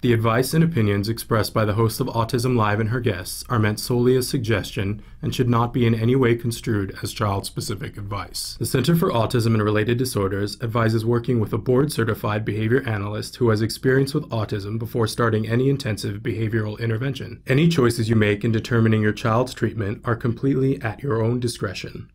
The advice and opinions expressed by the host of Autism Live and her guests are meant solely as suggestion and should not be in any way construed as child-specific advice. The Center for Autism and Related Disorders advises working with a board-certified behavior analyst who has experience with autism before starting any intensive behavioral intervention. Any choices you make in determining your child's treatment are completely at your own discretion.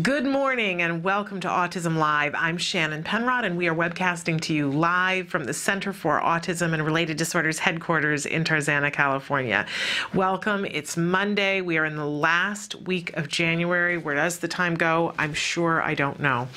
Good morning and welcome to Autism Live. I'm Shannon Penrod and we are webcasting to you live from the Center for Autism and Related Disorders headquarters in Tarzana, California. Welcome. It's Monday. We are in the last week of January. Where does the time go? I'm sure I don't know.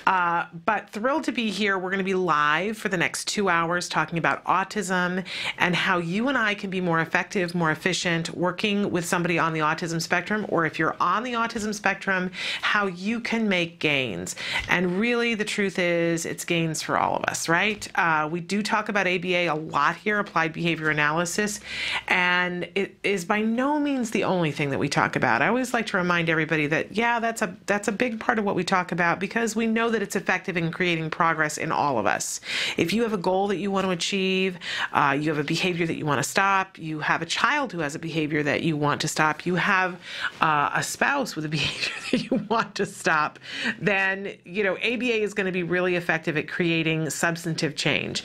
But thrilled to be here. We're going to be live for the next 2 hours talking about autism and how you and I can be more effective, more efficient working with somebody on the autism spectrum, or if you're on the autism spectrum, how you can make gains. And really the truth is it's gains for all of us, right? We do talk about ABA a lot here, applied behavior analysis, and it is by no means the only thing that we talk about. I always like to remind everybody that, yeah, that's a big part of what we talk about because we know that it's effective in creating progress in all of us. If you have a goal that you want to achieve, you have a behavior that you want to stop, you have a child who has a behavior that you want to stop, you have a spouse with a behavior that you want to stop, then, ABA is going to be really effective at creating substantive change.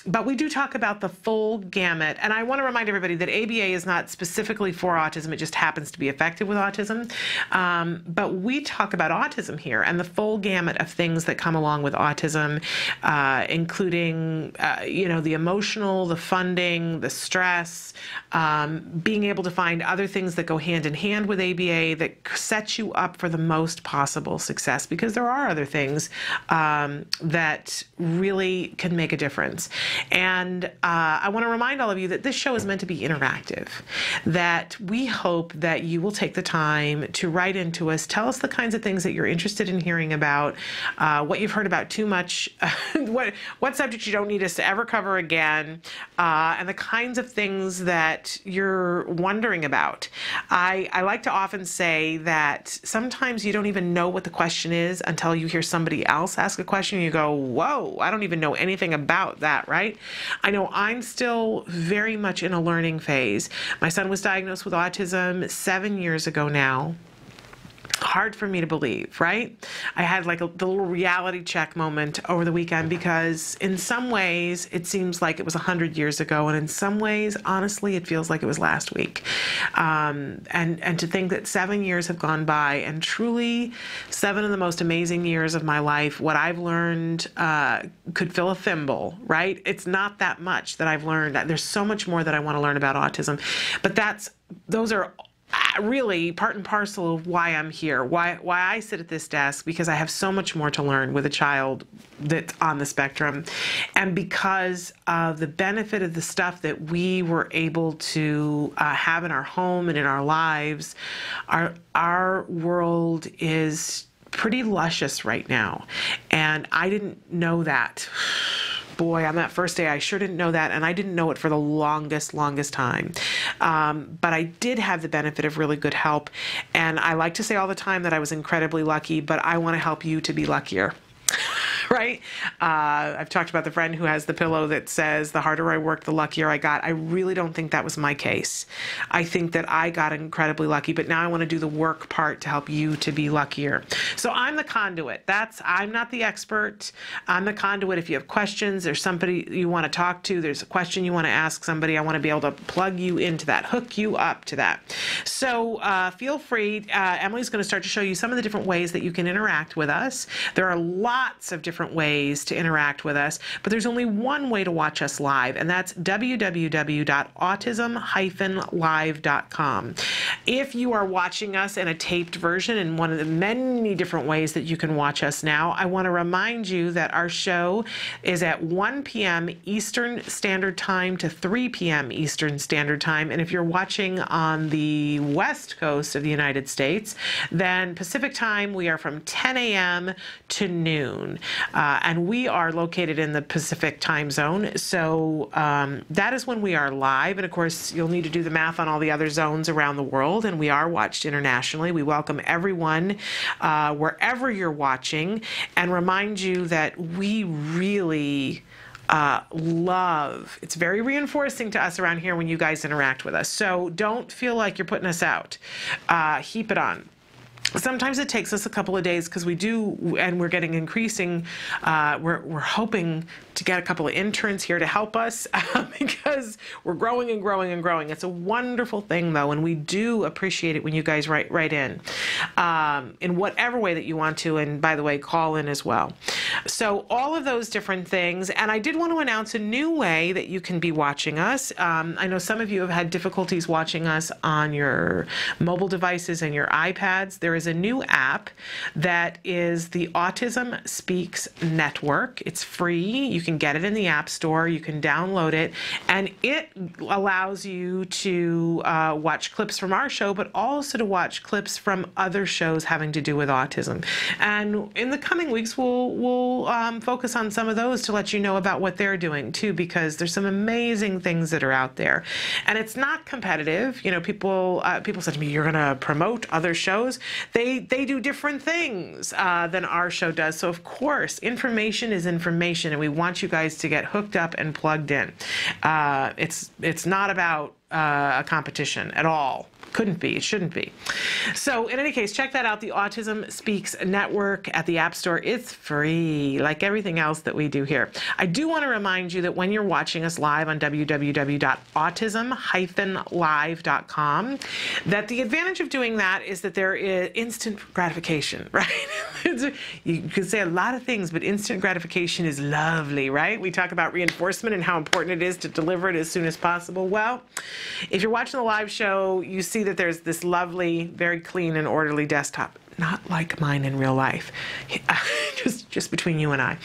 But we do talk about the full gamut, and I want to remind everybody that ABA is not specifically for autism, it just happens to be effective with autism. But we talk about autism here and the full gamut of things that come along with autism, including, the emotional, the funding, the stress, being able to find other things that go hand in hand with ABA that set you up for the most possible success, because there are other things that really can make a difference. And I want to remind all of you that this show is meant to be interactive, that we hope that you will take the time to write into us, tell us the kinds of things that you're interested in hearing about, what you've heard about too much, what subjects you don't need us to ever cover again, and the kinds of things that you're wondering about. I like to often say that sometimes you don't even know what the question is until you hear somebody else ask a question and you go, whoa, I don't even know anything about that, right? I know I'm still very much in a learning phase. My son was diagnosed with autism 7 years ago now. Hard for me to believe, right? I had the little reality check moment over the weekend, because in some ways it seems like it was 100 years ago, and in some ways, honestly, it feels like it was last week. And to think that 7 years have gone by, and truly 7 of the most amazing years of my life, what I've learned could fill a thimble, right? It's not that much that I've learned. There's so much more that I want to learn about autism, but those are really part and parcel of why I'm here, why I sit at this desk, because I have so much more to learn with a child that's on the spectrum, and because of the benefit of the stuff that we were able to have in our home and in our lives. Our world is pretty luscious right now, and I didn't know that. Boy, on that first day, I sure didn't know that, and I didn't know it for the longest time. But I did have the benefit of really good help, and I like to say all the time that I was incredibly lucky, but I want to help you to be luckier. Right? I've talked about the friend who has the pillow that says, the harder I worked, the luckier I got. I really don't think that was my case. I think that I got incredibly lucky, but now I want to do the work part to help you to be luckier. So I'm the conduit. I'm not the expert. I'm the conduit. If you have questions, there's somebody you want to talk to, there's a question you want to ask somebody, I want to be able to plug you into that, hook you up to that. So feel free. Emily's going to start to show you some of the different ways that you can interact with us. There are lots of different different ways to interact with us, but there's only one way to watch us live, and that's www.autism-live.com. If you are watching us in a taped version, in one of the many different ways that you can watch us now, I want to remind you that our show is at 1 p.m. Eastern Standard Time to 3 p.m. Eastern Standard Time. And if you're watching on the West Coast of the United States, then Pacific Time, we are from 10 a.m. to noon. And we are located in the Pacific Time Zone. So that is when we are live. And of course, you'll need to do the math on all the other zones around the world. And we are watched internationally. We welcome everyone wherever you're watching, and remind you that we really love, it's very reinforcing to us around here when you guys interact with us. So don't feel like you're putting us out. Keep it on. Sometimes it takes us a couple of days because we do, and we're getting increasing, we're hoping to get a couple of interns here to help us because we're growing and growing and growing. It's a wonderful thing, though, and we do appreciate it when you guys write in whatever way that you want to, and by the way, call in as well. So all of those different things, and I did want to announce a new way that you can be watching us. I know some of you have had difficulties watching us on your mobile devices and your iPads. There is a new app that is the Autism Speaks Network. It's free. You can get it in the App Store. You can download it, and it allows you to watch clips from our show, but also to watch clips from other shows having to do with autism. And in the coming weeks, we'll focus on some of those to let you know about what they're doing too, because there's some amazing things that are out there. And it's not competitive. You know, people said to me, "You're going to promote other shows." They do different things than our show does. So of course, information is information, and we want you guys to get hooked up and plugged in. It's not about a competition at all. Couldn't be. It shouldn't be. So in any case, check that out, the Autism Speaks Network at the App Store. It's free, like everything else that we do here. I do want to remind you that when you're watching us live on www.autism-live.com, that the advantage of doing that is that there is instant gratification, right? You can say a lot of things, but instant gratification is lovely, right? We talk about reinforcement and how important it is to deliver it as soon as possible. Well, if you're watching the live show, you see that there's this lovely, very clean and orderly desktop. Not like mine in real life, just between you and I.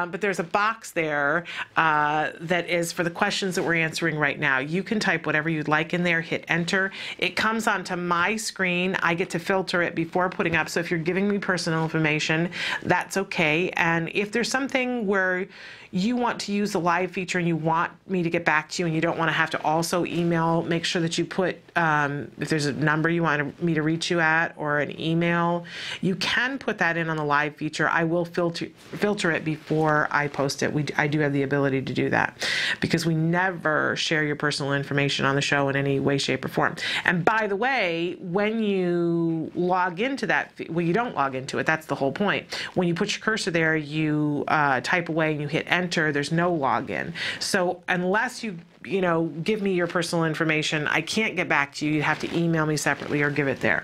But there's a box there that is for the questions that we're answering right now. You can type whatever you'd like in there, hit enter. It comes onto my screen. I get to filter it before putting up. So if you're giving me personal information, that's okay. And if there's something where you want to use the live feature and you want me to get back to you and you don't want to have to also email, make sure that you put, if there's a number you want me to reach you at or an email, you can put that in on the live feature. I will filter it before I post it. I do have the ability to do that because we never share your personal information on the show in any way, shape, or form. And by the way, when you log into that, well, you don't log into it. That's the whole point. When you put your cursor there, you type away and you hit enter. There's no login. So unless you give me your personal information, I can't get back to you. You have to email me separately or give it there.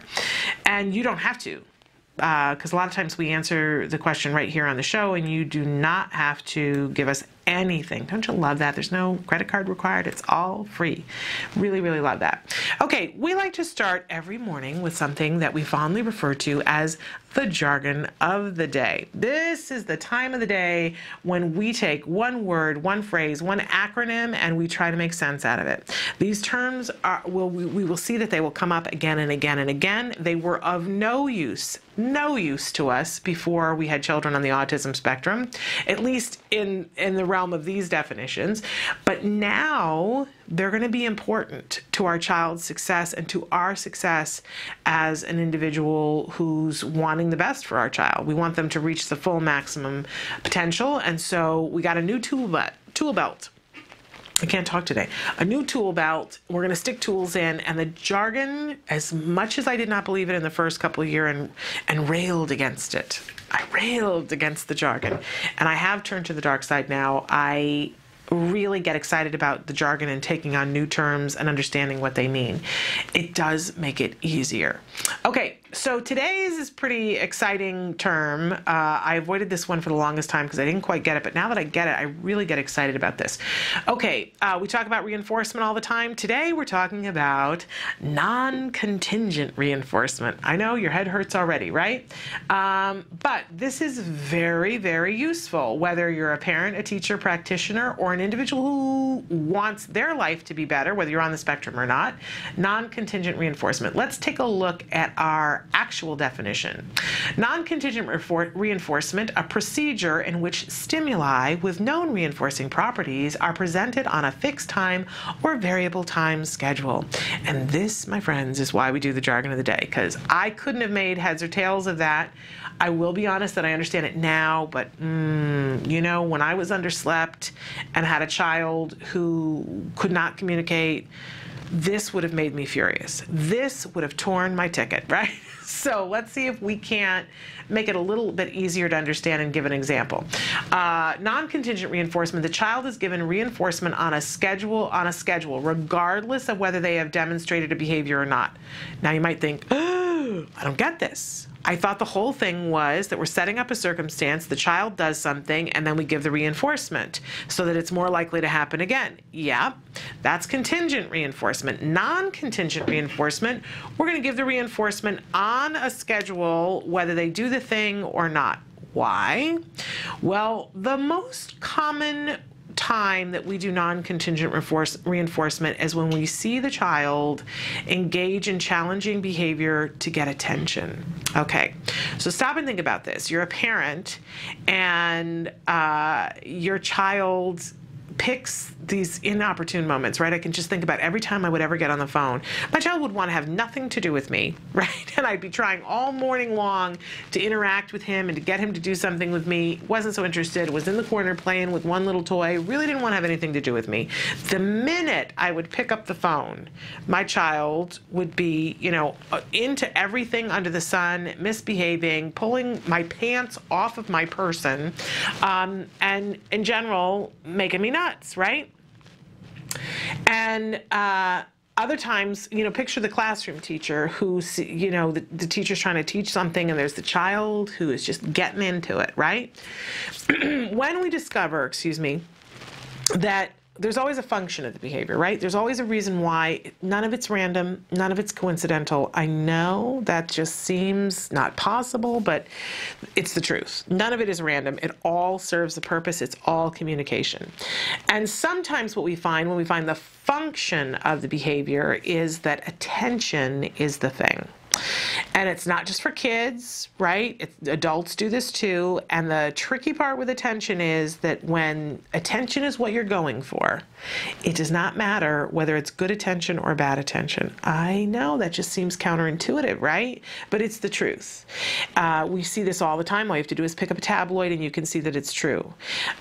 And you don't have to, because a lot of times we answer the question right here on the show, and you do not have to give us anything. Don't you love that? There's no credit card required. It's all free. Really, really love that. Okay, we like to start every morning with something that we fondly refer to as the jargon of the day. This is the time of the day when we take one word, one phrase, one acronym, and we try to make sense out of it. These terms we will see that they will come up again and again and again. They were of no use to us before we had children on the autism spectrum, at least in the realm of these definitions. But now they're going to be important to our child's success and to our success as an individual who's wanting the best for our child. We want them to reach the full maximum potential, and so we got a new tool belt. I can't talk today. A new tool belt. We're going to stick tools in, and the jargon, as much as I did not believe it in the first couple of years and railed against it, I railed against the jargon, and I have turned to the dark side now. I really get excited about the jargon and taking on new terms and understanding what they mean. It does make it easier. Okay, So today's is pretty exciting term. I avoided this one for the longest time because I didn't quite get it, but now that I get it, I really get excited about this. Okay, we talk about reinforcement all the time. Today we're talking about non-contingent reinforcement. I know your head hurts already, right? But this is very, very useful, whether you're a parent, a teacher, practitioner, or an individual who wants their life to be better, whether you're on the spectrum or not. Non-contingent reinforcement. Let's take a look at our actual definition. Non-contingent reinforcement, a procedure in which stimuli with known reinforcing properties are presented on a fixed time or variable time schedule. And this, my friends, is why we do the jargon of the day, because I couldn't have made heads or tails of that. I will be honest that I understand it now, but you know, when I was underslept and had a child who could not communicate, this would have made me furious. This would have torn my ticket, right? So let's see if we can't make it a little bit easier to understand and give an example. Non-contingent reinforcement, the child is given reinforcement on a schedule, regardless of whether they have demonstrated a behavior or not. Now you might think, oh, I don't get this. I thought the whole thing was that we're setting up a circumstance, the child does something, and then we give the reinforcement so that it's more likely to happen again. Yep, that's contingent reinforcement. Non-contingent reinforcement, we're going to give the reinforcement on a schedule whether they do the thing or not. Why? Well, the most common time that we do non-contingent reinforcement is when we see the child engage in challenging behavior to get attention. Okay, so stop and think about this. You're a parent and your child picks these inopportune moments, right? I can just think about every time I would ever get on the phone, my child would want to have nothing to do with me, right? And I'd be trying all morning long to interact with him and to get him to do something with me. Wasn't so interested, was in the corner playing with one little toy, really didn't want to have anything to do with me. The minute I would pick up the phone, my child would be, you know, into everything under the sun, misbehaving, pulling my pants off of my person, and in general, making me nuts, right? And other times, you know, picture the classroom teacher who, you know, the teacher's trying to teach something and there's the child who is just getting into it, right? When we discover, that there's always a function of the behavior, right? There's always a reason why. None of it's random, none of it's coincidental. I know that just seems not possible, but it's the truth. None of it is random. It all serves a purpose. It's all communication. And sometimes what we find when we find the function of the behavior is that attention is the thing. And it's not just for kids, right? Adults do this too. And the tricky part with attention is that when attention is what you're going for, it does not matter whether it's good attention or bad attention. I know that just seems counterintuitive, right? But it's the truth. We see this all the time. All you have to do is pick up a tabloid and you can see that it's true.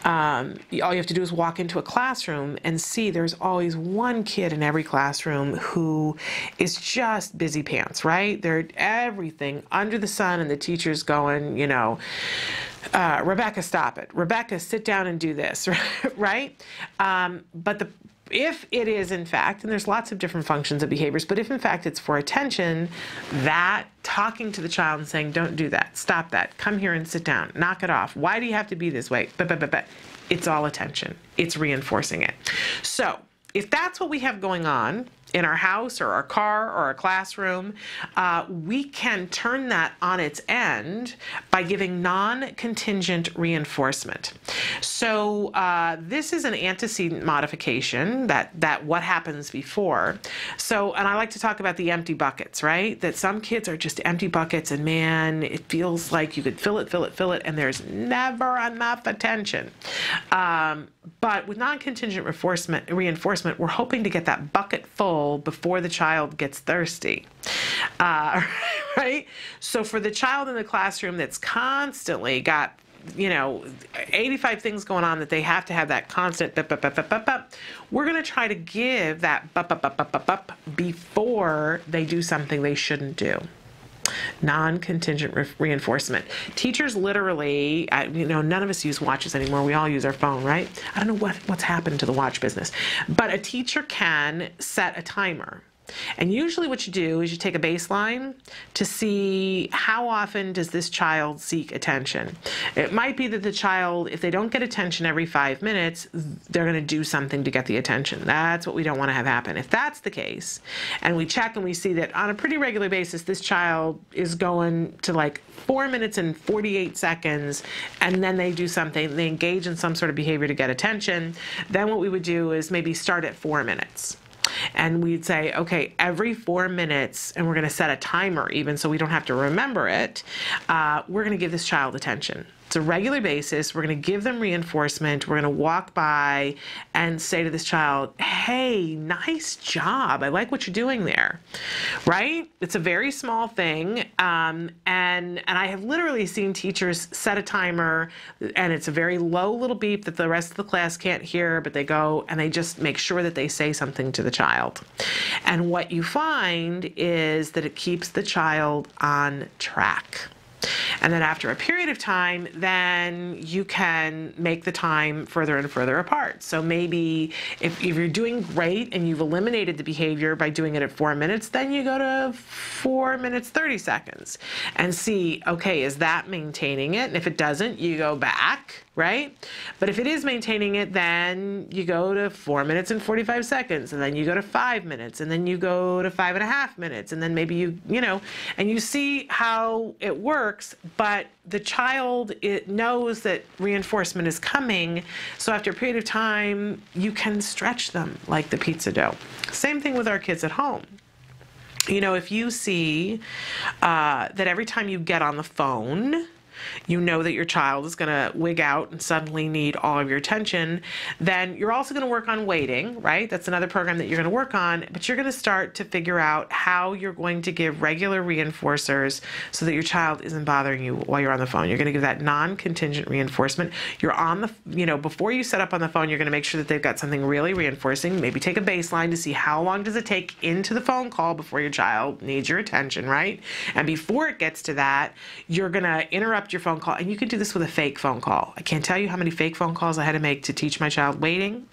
All you have to do is walk into a classroom and see there's always one kid in every classroom who is just busy pants, right? They're everything under the sun and the teacher's going, you know, Rebecca, stop it. Rebecca, sit down and do this, right? But if it is in fact, and there's lots of different functions of behaviors, but if in fact it's for attention, that talking to the child and saying, don't do that, stop that, come here and sit down, knock it off. Why do you have to be this way? But it's all attention. It's reinforcing it. So if that's what we have going on in our house or our car or our classroom, we can turn that on its end by giving non-contingent reinforcement. So this is an antecedent modification, that what happens before. So, and I like to talk about the empty buckets, right? That some kids are just empty buckets and man, it feels like you could fill it, and there's never enough attention. But with non-contingent reinforcement, we're hoping to get that bucket full before the child gets thirsty, right? So for the child in the classroom that's constantly got, you know, 85 things going on that they have to have that constant we're going to try to give that before they do something they shouldn't do. Non-contingent reinforcement. Teachers literally, you know, none of us use watches anymore. We all use our phone, right? I don't know what's happened to the watch business. But a teacher can set a timer. And usually what you do is you take a baseline to see how often does this child seek attention. It might be that the child, if they don't get attention every 5 minutes, they're going to do something to get the attention. That's what we don't want to have happen. If that's the case, and we check and we see that on a pretty regular basis, this child is going to like 4 minutes and 48 seconds, and then they do something, they engage in some sort of behavior to get attention, then what we would do is maybe start at 4 minutes. And we'd say, okay, every 4 minutes, and we're going to set a timer even so we don't have to remember it, we're going to give this child attention. It's a regular basis. We're going to give them reinforcement. We're going to walk by and say to this child, hey, nice job. I like what you're doing there, right? It's a very small thing. And I have literally seen teachers set a timer, and it's a very low little beep that the rest of the class can't hear, but they go and they just make sure that they say something to the child. And what you find is that it keeps the child on track. And then after a period of time, then you can make the time further and further apart. So maybe if you're doing great and you've eliminated the behavior by doing it at 4 minutes, then you go to 4 minutes, 30 seconds and see, okay, is that maintaining it? And if it doesn't, you go back, right? But if it is maintaining it, then you go to 4 minutes and 45 seconds, and then you go to 5 minutes, and then you go to 5.5 minutes, and then maybe you know, and you see how it works, but the child, it knows that reinforcement is coming, so after a period of time, you can stretch them like the pizza dough. Same thing with our kids at home. You know, if you see that every time you get on the phone, you know that your child is going to wig out and suddenly need all of your attention, then you're also going to work on waiting, right? That's another program that you're going to work on, but you're going to start to figure out how you're going to give regular reinforcers so that your child isn't bothering you while you're on the phone. You're going to give that non-contingent reinforcement. You're on the, you know, before you set up on the phone, you're going to make sure that they've got something really reinforcing. Maybe take a baseline to see how long does it take into the phone call before your child needs your attention, right? And before it gets to that, you're going to interrupt your phone call, and you can do this with a fake phone call. I can't tell you how many fake phone calls I had to make to teach my child waiting.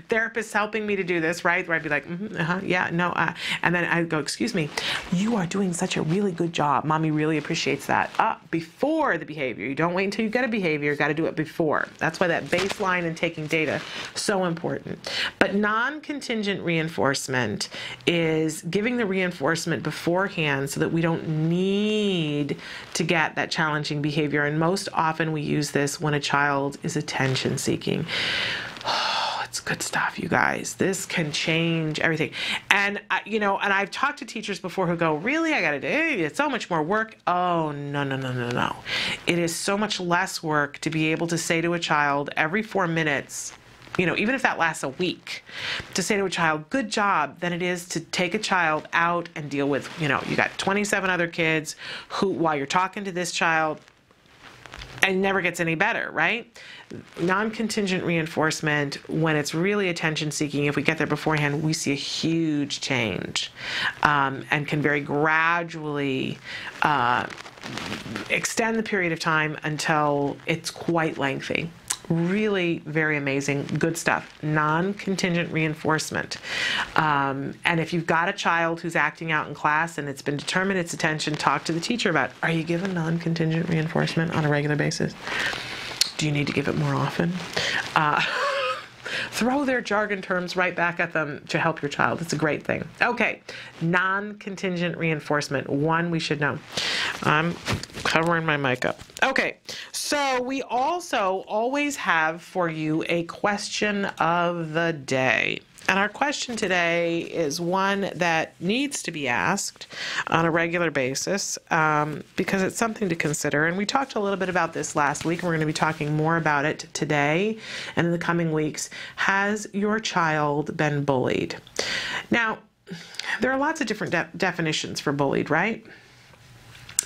Therapists helping me to do this, right? Where I'd be like, yeah, no, and then I'd go, excuse me, you are doing such a really good job. Mommy really appreciates that. Before the behavior. You don't wait until you get a behavior. You got to do it before. That's why that baseline and taking data so important. But non-contingent reinforcement is giving the reinforcement beforehand so that we don't need to get that challenging behavior. And most often we use this when a child is attention seeking. It's good stuff, you guys. This can change everything. And, you know, and I've talked to teachers before who go, really, I got to do it. It's so much more work. Oh, no, no, no, no, no. It is so much less work to be able to say to a child every 4 minutes, you know, even if that lasts a week, to say to a child, good job, than it is to take a child out and deal with, you know, you got 27 other kids who, while you're talking to this child, and never gets any better, right? Non-contingent reinforcement, when it's really attention-seeking, if we get there beforehand, we see a huge change, and can very gradually extend the period of time until it's quite lengthy. Really very amazing, good stuff. Non-contingent reinforcement. And if you've got a child who's acting out in class and it's been determined its attention, talk to the teacher about, are you given non-contingent reinforcement on a regular basis? Do you need to give it more often? Throw their jargon terms right back at them to help your child. It's a great thing. Okay, non-contingent reinforcement. One we should know. I'm covering my mic up. Okay, so we also always have for you a question of the day. And our question today is one that needs to be asked on a regular basis because it's something to consider. And we talked a little bit about this last week, and we're going to be talking more about it today and in the coming weeks. Has your child been bullied? Now, there are lots of different definitions for bullied, right?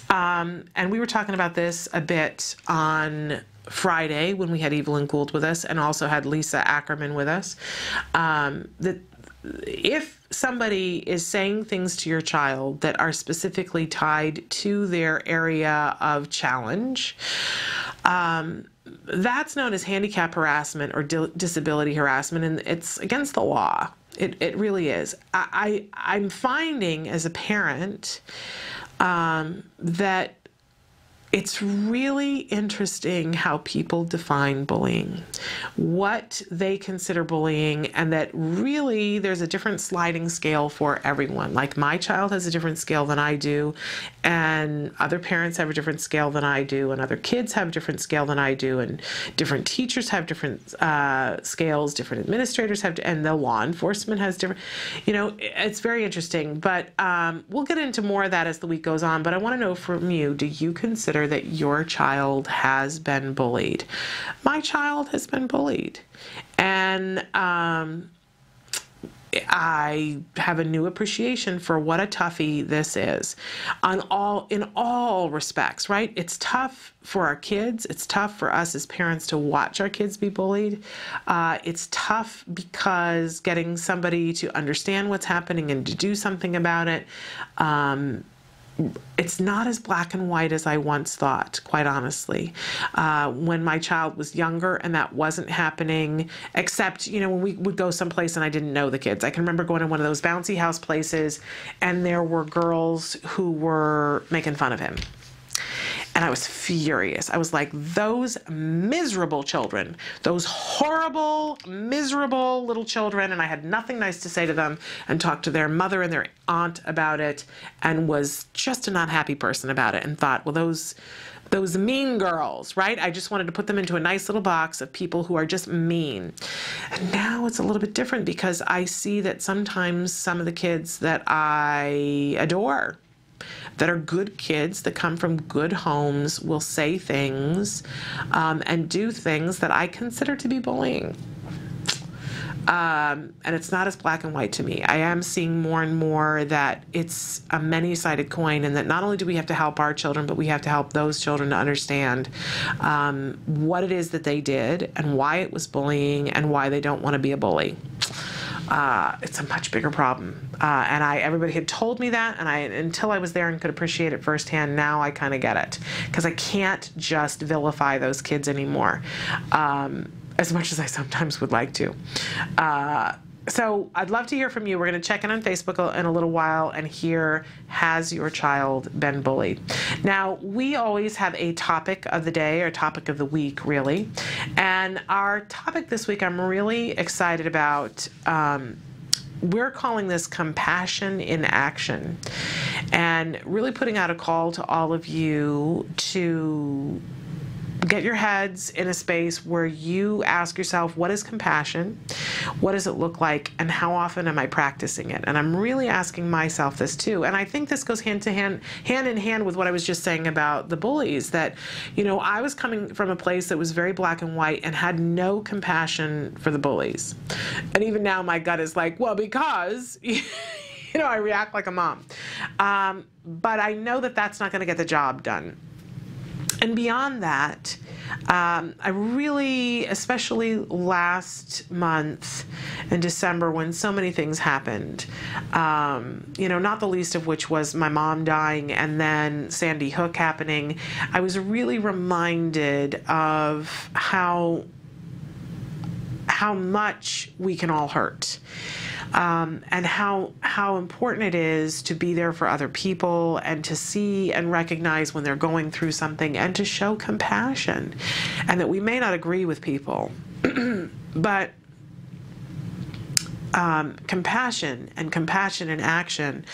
And we were talking about this a bit on Friday when we had Evelyn Gould with us and also had Lisa Ackerman with us, that if somebody is saying things to your child that are specifically tied to their area of challenge, that's known as handicap harassment or disability harassment, and it's against the law. It really is. I'm finding as a parent that it's really interesting how people define bullying, what they consider bullying, and that really there's a different sliding scale for everyone. Like my child has a different scale than I do, and other parents have a different scale than I do, and other kids have a different scale than I do, and different teachers have different scales, different administrators have, and the law enforcement has different, it's very interesting. But we'll get into more of that as the week goes on. But I want to know from you, do you consider that your child has been bullied? My child has been bullied, and I have a new appreciation for what a toughie this is in all respects, right? It's tough for our kids. It's tough for us as parents to watch our kids be bullied. It's tough because getting somebody to understand what's happening and to do something about it, it's not as black and white as I once thought, quite honestly. When my child was younger and that wasn't happening, except, when we would go someplace and I didn't know the kids. I can remember going to one of those bouncy house places and there were girls who were making fun of him. And I was furious. I was like, those miserable children, those horrible, miserable little children. And I had nothing nice to say to them, and talked to their mother and their aunt about it, and was just a not happy person about it, and thought, well, those mean girls, right? I just wanted to put them into a nice little box of people who are just mean. And now it's a little bit different, because I see that sometimes some of the kids that I adore, that are good kids, that come from good homes, will say things and do things that I consider to be bullying. And it's not as black and white to me. I am seeing more and more that it's a many-sided coin, and that not only do we have to help our children, but we have to help those children to understand what it is that they did and why it was bullying and why they don't want to be a bully. It's a much bigger problem. And everybody had told me that, and until I was there and could appreciate it firsthand, now I kind of get it. Because I can't just vilify those kids anymore, as much as I sometimes would like to. So I'd love to hear from you. We're going to check in on Facebook in a little while and hear, has your child been bullied? Now, we always have a topic of the day, or topic of the week, really. And our topic this week I'm really excited about. We're calling this Compassion in Action, and really putting out a call to all of you to get your heads in a space where you ask yourself, what is compassion? What does it look like? And how often am I practicing it? And I'm really asking myself this too. And I think this goes hand in hand with what I was just saying about the bullies, that, I was coming from a place that was very black and white and had no compassion for the bullies. And even now my gut is like, well, because, I react like a mom. But I know that that's not going to get the job done. And beyond that, I really, especially last month in December, when so many things happened, not the least of which was my mom dying and then Sandy Hook happening, I was really reminded of how much we can all hurt. And how important it is to be there for other people, and to see and recognize when they're going through something, and to show compassion. And that we may not agree with people, but compassion and compassion in action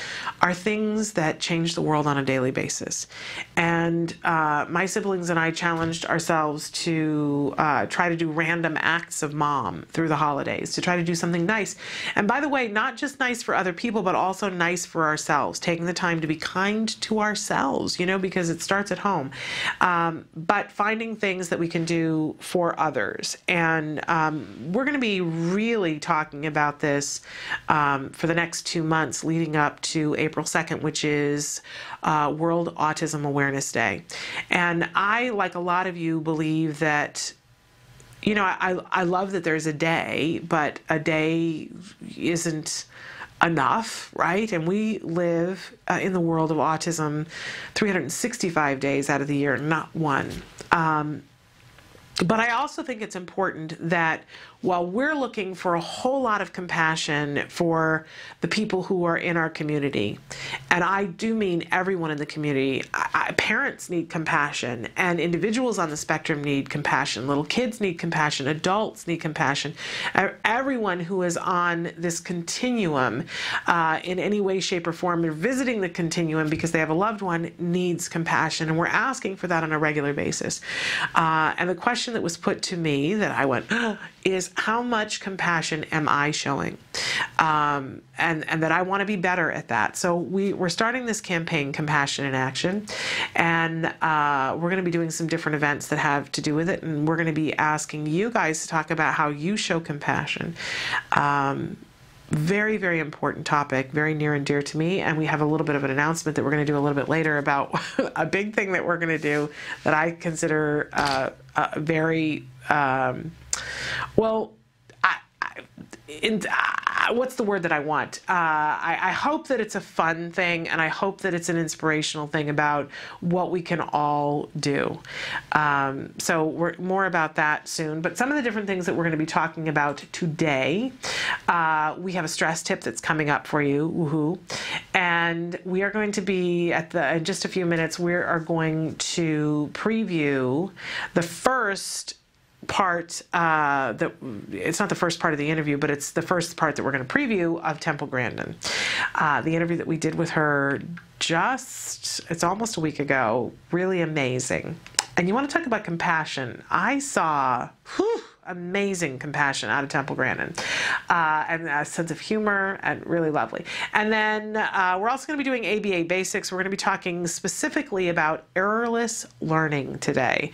are things that change the world on a daily basis. And my siblings and I challenged ourselves to try to do random acts of mom through the holidays, to try to do something nice. And by the way, not just nice for other people, but also nice for ourselves, taking the time to be kind to ourselves, because it starts at home. But finding things that we can do for others. And we're going to be really talking about this for the next 2 months leading up to April 2nd, which is World Autism Awareness Day. And I, like a lot of you, believe that, I love that there's a day, but a day isn't enough, right? And we live in the world of autism 365 days out of the year, not one. But I also think it's important that while we're looking for a whole lot of compassion for the people who are in our community, and I do mean everyone in the community, parents need compassion, and individuals on the spectrum need compassion, little kids need compassion, adults need compassion. Everyone who is on this continuum in any way, shape, or form, or visiting the continuum because they have a loved one, needs compassion, and we're asking for that on a regular basis. And the question that was put to me that I went, is how much compassion am I showing? And that I want to be better at that. So we're starting this campaign, Compassion in Action, and we're going to be doing some different events that have to do with it, and we're going to be asking you guys to talk about how you show compassion. Very, very important topic, very near and dear to me, and we have a little bit of an announcement that we're going to do a little bit later about a big thing that we're going to do that I consider very, what's the word that I want? I hope that it's a fun thing, and I hope that it's an inspirational thing about what we can all do. So we're more about that soon. But some of the different things that we're going to be talking about today, we have a stress tip that's coming up for you, woohoo! And we are going to be in just a few minutes. We are going to preview the first part that it's not the first part of the interview, but it's the first part that we're going to preview of Temple Grandin. The interview that we did with her it's almost a week ago. Really amazing. And you want to talk about compassion. I saw amazing compassion out of Temple Grandin, and a sense of humor, and really lovely. And then we're also going to be doing ABA Basics. We're going to be talking specifically about errorless learning today.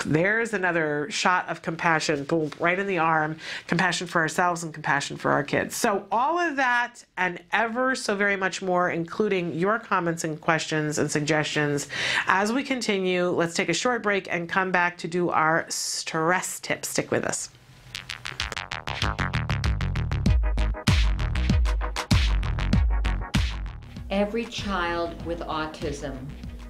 There's another shot of compassion, boom, right in the arm, compassion for ourselves and compassion for our kids. So all of that and ever so very much more, including your comments and questions and suggestions. As we continue, let's take a short break and come back to do our stress tip. Stick with us. Every child with autism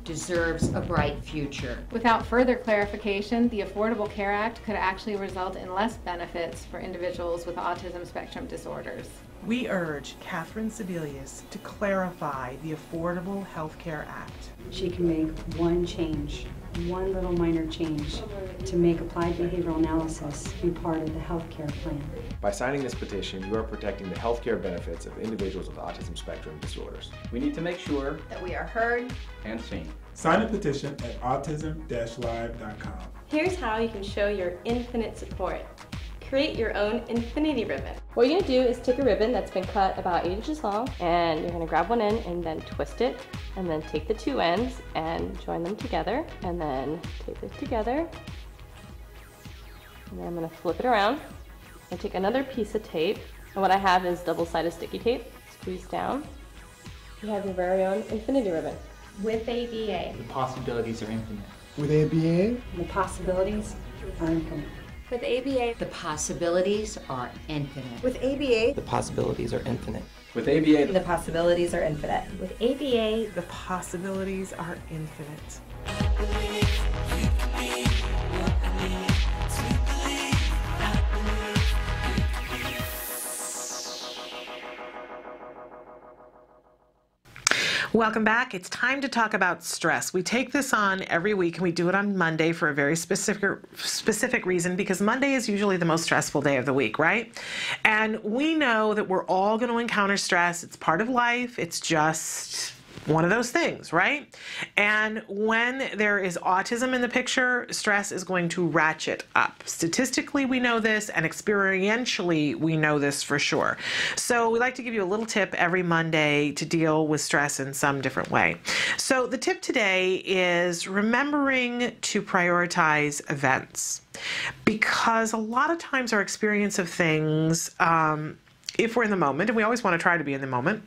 deserves a bright future. Without further clarification, the Affordable Care Act could actually result in less benefits for individuals with autism spectrum disorders. We urge Catherine Sebelius to clarify the Affordable Health Care Act. She can make one change, one little minor change, to make applied behavioral analysis be part of the health care plan. By signing this petition, you are protecting the health care benefits of individuals with autism spectrum disorders. We need to make sure that we are heard and seen. Sign the petition at autism-live.com. Here's how you can show your infinite support. Create your own infinity ribbon. What you're going to do is take a ribbon that's been cut about 8 inches long, and you're going to grab one end and then twist it, and then take the two ends and join them together, and then take this together, and then I'm going to flip it around and take another piece of tape, and what I have is double-sided sticky tape. Squeeze down. You have your very own infinity ribbon. With ABA, the possibilities are infinite. With ABA, the possibilities are infinite. With ABA, The possibilities are infinite. with ABA, The possibilities are infinite. With ABA, the possibilities are infinite. With ABA, The possibilities are infinite. Welcome back. It's time to talk about stress. We take this on every week, and we do it on Monday for a very specific reason, because Monday is usually the most stressful day of the week, right? And we know that we're all going to encounter stress. It's part of life. It's just one of those things, right? And when there is autism in the picture, stress is going to ratchet up. Statistically, we know this, and experientially, we know this for sure. So we like to give you a little tip every Monday to deal with stress in some different way. So the tip today is remembering to prioritize events, because a lot of times our experience of things, if we're in the moment, and we always want to try to be in the moment,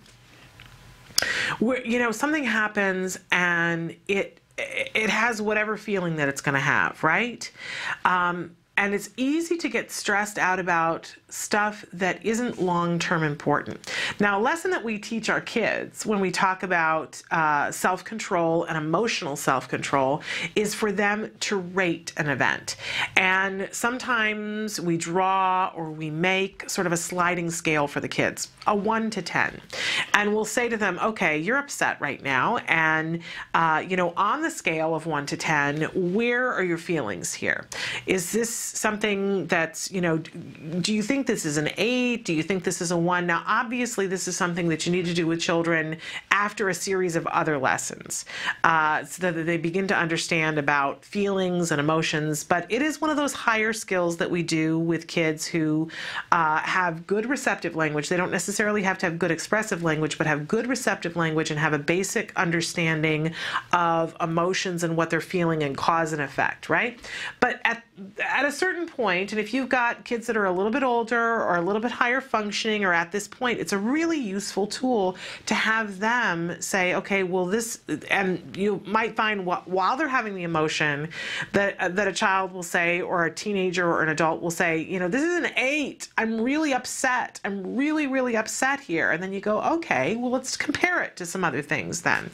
where, something happens and it has whatever feeling that it's going to have, right? And it's easy to get stressed out about stuff that isn't long-term important. Now, a lesson that we teach our kids when we talk about self-control and emotional self-control is for them to rate an event. And sometimes we draw or we make sort of a sliding scale for the kids, a 1 to 10. And we'll say to them, okay, you're upset right now. And, on the scale of 1 to 10, where are your feelings here? Is this something that's, do you think this is an 8? Do you think this is a 1? Now, obviously, this is something that you need to do with children after a series of other lessons so that they begin to understand about feelings and emotions. But it is one of those higher skills that we do with kids who have good receptive language. They don't necessarily have to have good expressive language, but have good receptive language and have a basic understanding of emotions and what they're feeling and cause and effect, right? But at a certain point, and if you've got kids that are a little bit older or a little bit higher functioning or at this point, it's a really useful tool to have them say, okay, well this, and you might find while they're having the emotion that a child will say, or a teenager or an adult will say, this is an 8. I'm really upset. I'm really, really upset here. And then you go, okay, well, let's compare it to some other things then.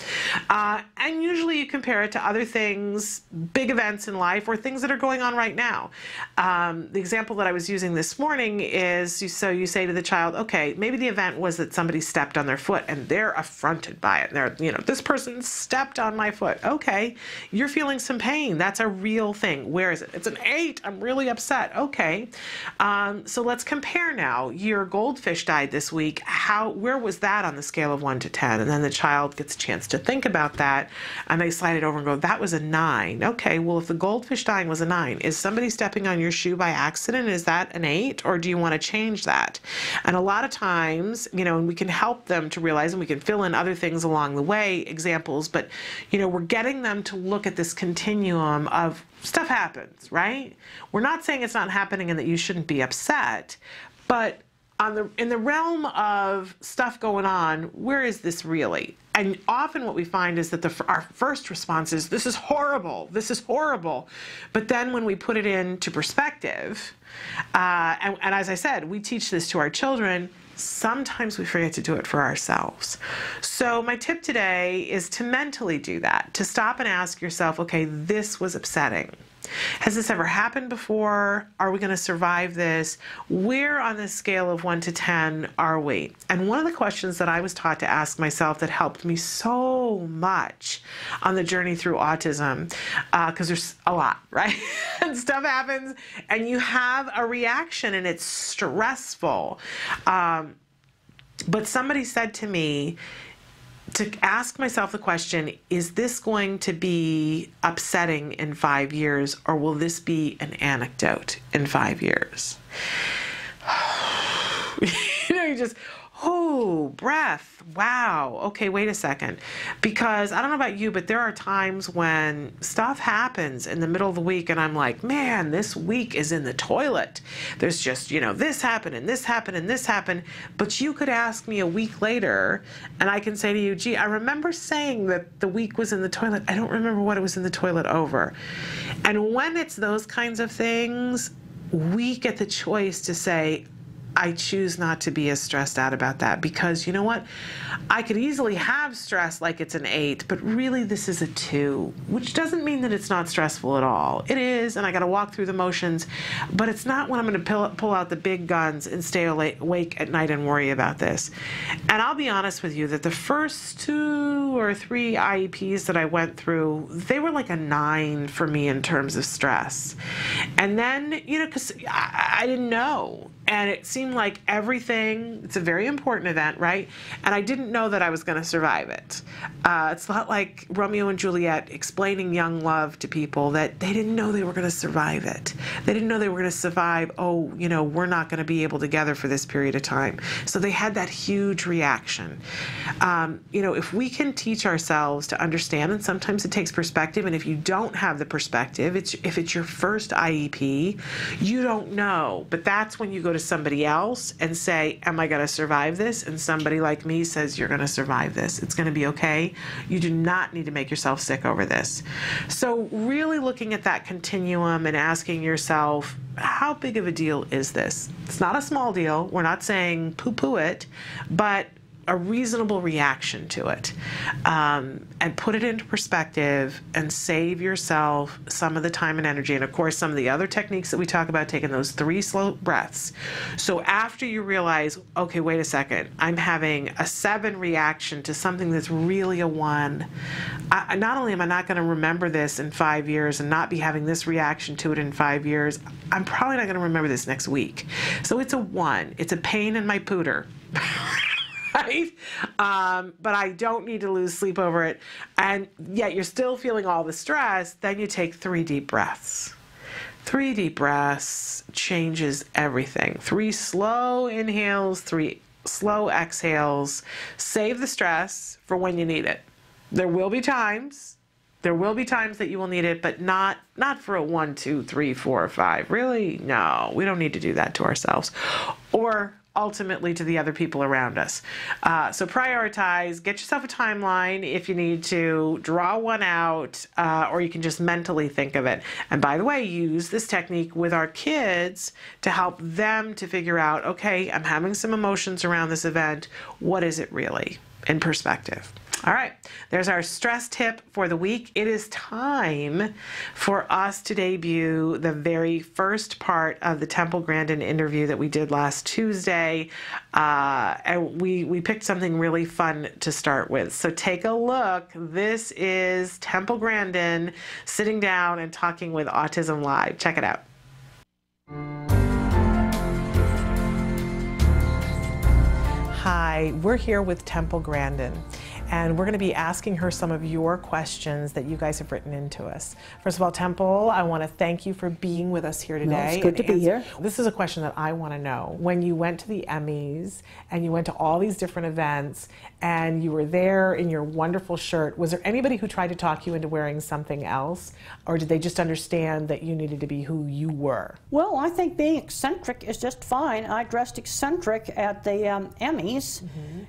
And usually you compare it to other things, big events in life or things that are going on right now. The example that I was using this morning is, you say to the child, okay, maybe the event was that somebody stepped on their foot and they're affronted by it. They're, this person stepped on my foot. Okay, you're feeling some pain. That's a real thing. Where is it? It's an 8. I'm really upset. Okay, so let's compare now. Your goldfish died this week. Where was that on the scale of 1 to 10? And then the child gets a chance to think about that, and they slide it over and go, that was a 9. Okay, well, if the goldfish dying was a 9, is somebody stepping on your shoe by accident? Is that an 8, or do you want to change that? And a lot of times, and we can help them to realize, and we can fill in other things along the way, examples, but, we're getting them to look at this continuum of stuff happens, right? We're not saying it's not happening and that you shouldn't be upset, but in the realm of stuff going on, where is this really? And often what we find is that our first response is, this is horrible, this is horrible. But then when we put it into perspective, and as I said, we teach this to our children, sometimes we forget to do it for ourselves. So my tip today is to mentally do that, to stop and ask yourself, okay, this was upsetting. Has this ever happened before? Are we going to survive this? Where on this scale of 1 to 10 are we? And one of the questions that I was taught to ask myself that helped me so much on the journey through autism, because there's a lot, right? And stuff happens and you have a reaction and it's stressful. But somebody said to me, to ask myself the question, is this going to be upsetting in 5 years, or will this be an anecdote in 5 years? You just, breath. Wow. Okay, wait a second. Because I don't know about you, but there are times when stuff happens in the middle of the week and I'm like, man, this week is in the toilet. There's just, this happened and this happened and this happened. But you could ask me a week later and I can say to you, gee, I remember saying that the week was in the toilet. I don't remember what it was in the toilet over. And when it's those kinds of things, we get the choice to say, I choose not to be as stressed out about that, because you know what? I could easily have stress like it's an 8, but really this is a 2, which doesn't mean that it's not stressful at all. It is, and I got to walk through the motions, but it's not when I'm going to pull out the big guns and stay awake at night and worry about this. And I'll be honest with you that the first 2 or 3 IEPs that I went through, they were like a 9 for me in terms of stress. And then, because I didn't know. And it seemed like everything, it's a very important event, right? And I didn't know that I was going to survive it. It's not like Romeo and Juliet explaining young love to people that they didn't know they were going to survive it. They didn't know they were going to survive, we're not going to be able together for this period of time. So they had that huge reaction. If we can teach ourselves to understand, and sometimes it takes perspective, and if you don't have the perspective, if it's your first IEP, you don't know. But that's when you go to somebody else else and say, am I going to survive this? And somebody like me says, you're going to survive this. It's going to be okay. You do not need to make yourself sick over this. So really looking at that continuum and asking yourself, how big of a deal is this? It's not a small deal. We're not saying poo-poo it, but a reasonable reaction to it, and put it into perspective and save yourself some of the time and energy. And of course, some of the other techniques that we talk about, taking those 3 slow breaths. So after you realize, okay, wait a second, I'm having a 7 reaction to something that's really a 1. Not only am I not going to remember this in 5 years and not be having this reaction to it in 5 years, I'm probably not going to remember this next week. So it's a 1. It's a pain in my pooter. Right? But I don't need to lose sleep over it. And yet you're still feeling all the stress. Then you take 3 deep breaths. 3 deep breaths changes everything. 3 slow inhales, 3 slow exhales. Save the stress for when you need it. There will be times that you will need it, but not for a 1, 2, 3, 4, 5. Really? No, we don't need to do that to ourselves. Or ultimately to the other people around us. So prioritize, get yourself a timeline if you need to, draw one out, or you can just mentally think of it. And by the way, use this technique with our kids to help them to figure out, okay, I'm having some emotions around this event. What is it really in perspective? All right, there's our stress tip for the week. It is time for us to debut the very first part of the Temple Grandin interview that we did last Tuesday. And we picked something really fun to start with. So take a look. This is Temple Grandin sitting down and talking with Autism Live. Check it out. Hi, we're here with Temple Grandin, and we're going to be asking her some of your questions that you guys have written into us. First of all, Temple, I want to thank you for being with us here today. No, it's good to be here. This is a question that I want to know. When you went to the Emmys and you went to all these different events and you were there in your wonderful shirt, was there anybody who tried to talk you into wearing something else, or did they just understand that you needed to be who you were? Well, I think being eccentric is just fine. I dressed eccentric at the Emmys.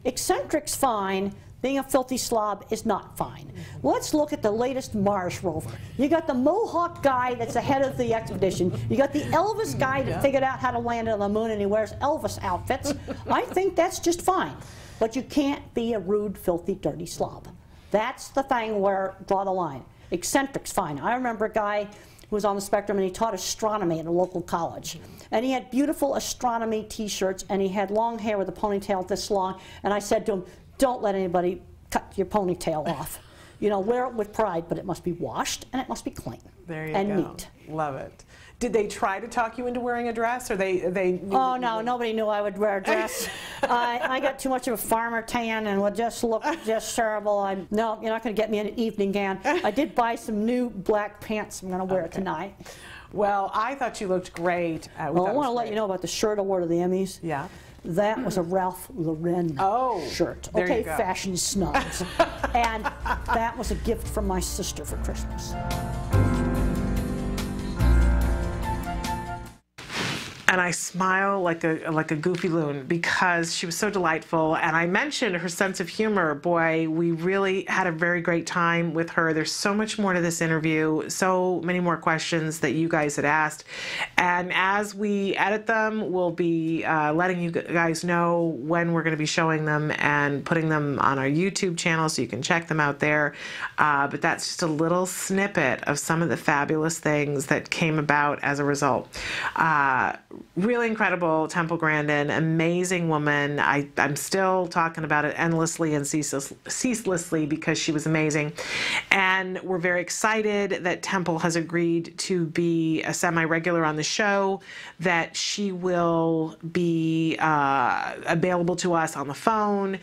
Eccentric's fine. Being a filthy slob is not fine. Let's look at the latest Mars rover. You got the Mohawk guy that's the head of the expedition. You got the Elvis guy that figured out how to land on the moon and he wears Elvis outfits. I think that's just fine. But you can't be a rude, filthy, dirty slob. That's the thing where draw the line. Eccentric's fine. I remember a guy who was on the spectrum and he taught astronomy at a local college. And he had beautiful astronomy t-shirts and he had long hair with a ponytail this long. And I said to him, don't let anybody cut your ponytail off. You know, wear it with pride, but it must be washed and it must be clean. There you and go. Neat. Love it. Did they try to talk you into wearing a dress, or they knew? Oh no, nobody knew I would wear a dress. I got too much of a farmer tan and would just look just terrible. No, you're not going to get me an evening gown. I did buy some new black pants. I'm going to wear it tonight. Well, I thought you looked great. Well, I want to let you know about the shirt award of the Emmys. Yeah. That was a Ralph Lauren shirt. There okay, you go. fashion snobs. And that was a gift from my sister for Christmas. And I smile like a goofy loon because she was so delightful. And I mentioned her sense of humor. Boy, we really had a very great time with her. There's so much more to this interview, so many more questions that you guys had asked. And as we edit them, we'll be letting you guys know when we're going to be showing them and putting them on our YouTube channel so you can check them out there. But that's just a little snippet of some of the fabulous things that came about as a result. Really incredible, Temple Grandin, amazing woman. I'm still talking about it endlessly and ceaselessly because she was amazing. And we're very excited that Temple has agreed to be a semi-regular on the show, that she will be available to us on the phone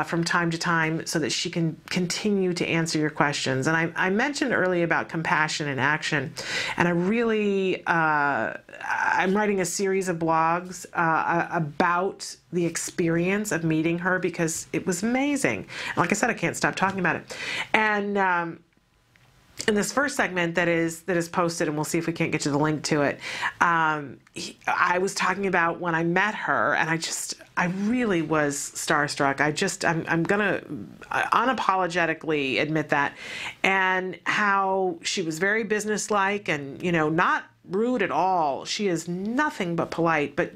from time to time so that she can continue to answer your questions. And I mentioned earlier about compassion in action, and I really, I'm writing a series of blogs about the experience of meeting her because it was amazing. And like I said, I can't stop talking about it. And in this first segment that is posted, and we'll see if we can't get you the link to it, I was talking about when I met her, and I really was starstruck. I'm gonna unapologetically admit that, and how she was very businesslike and, not rude at all. She is nothing but polite, but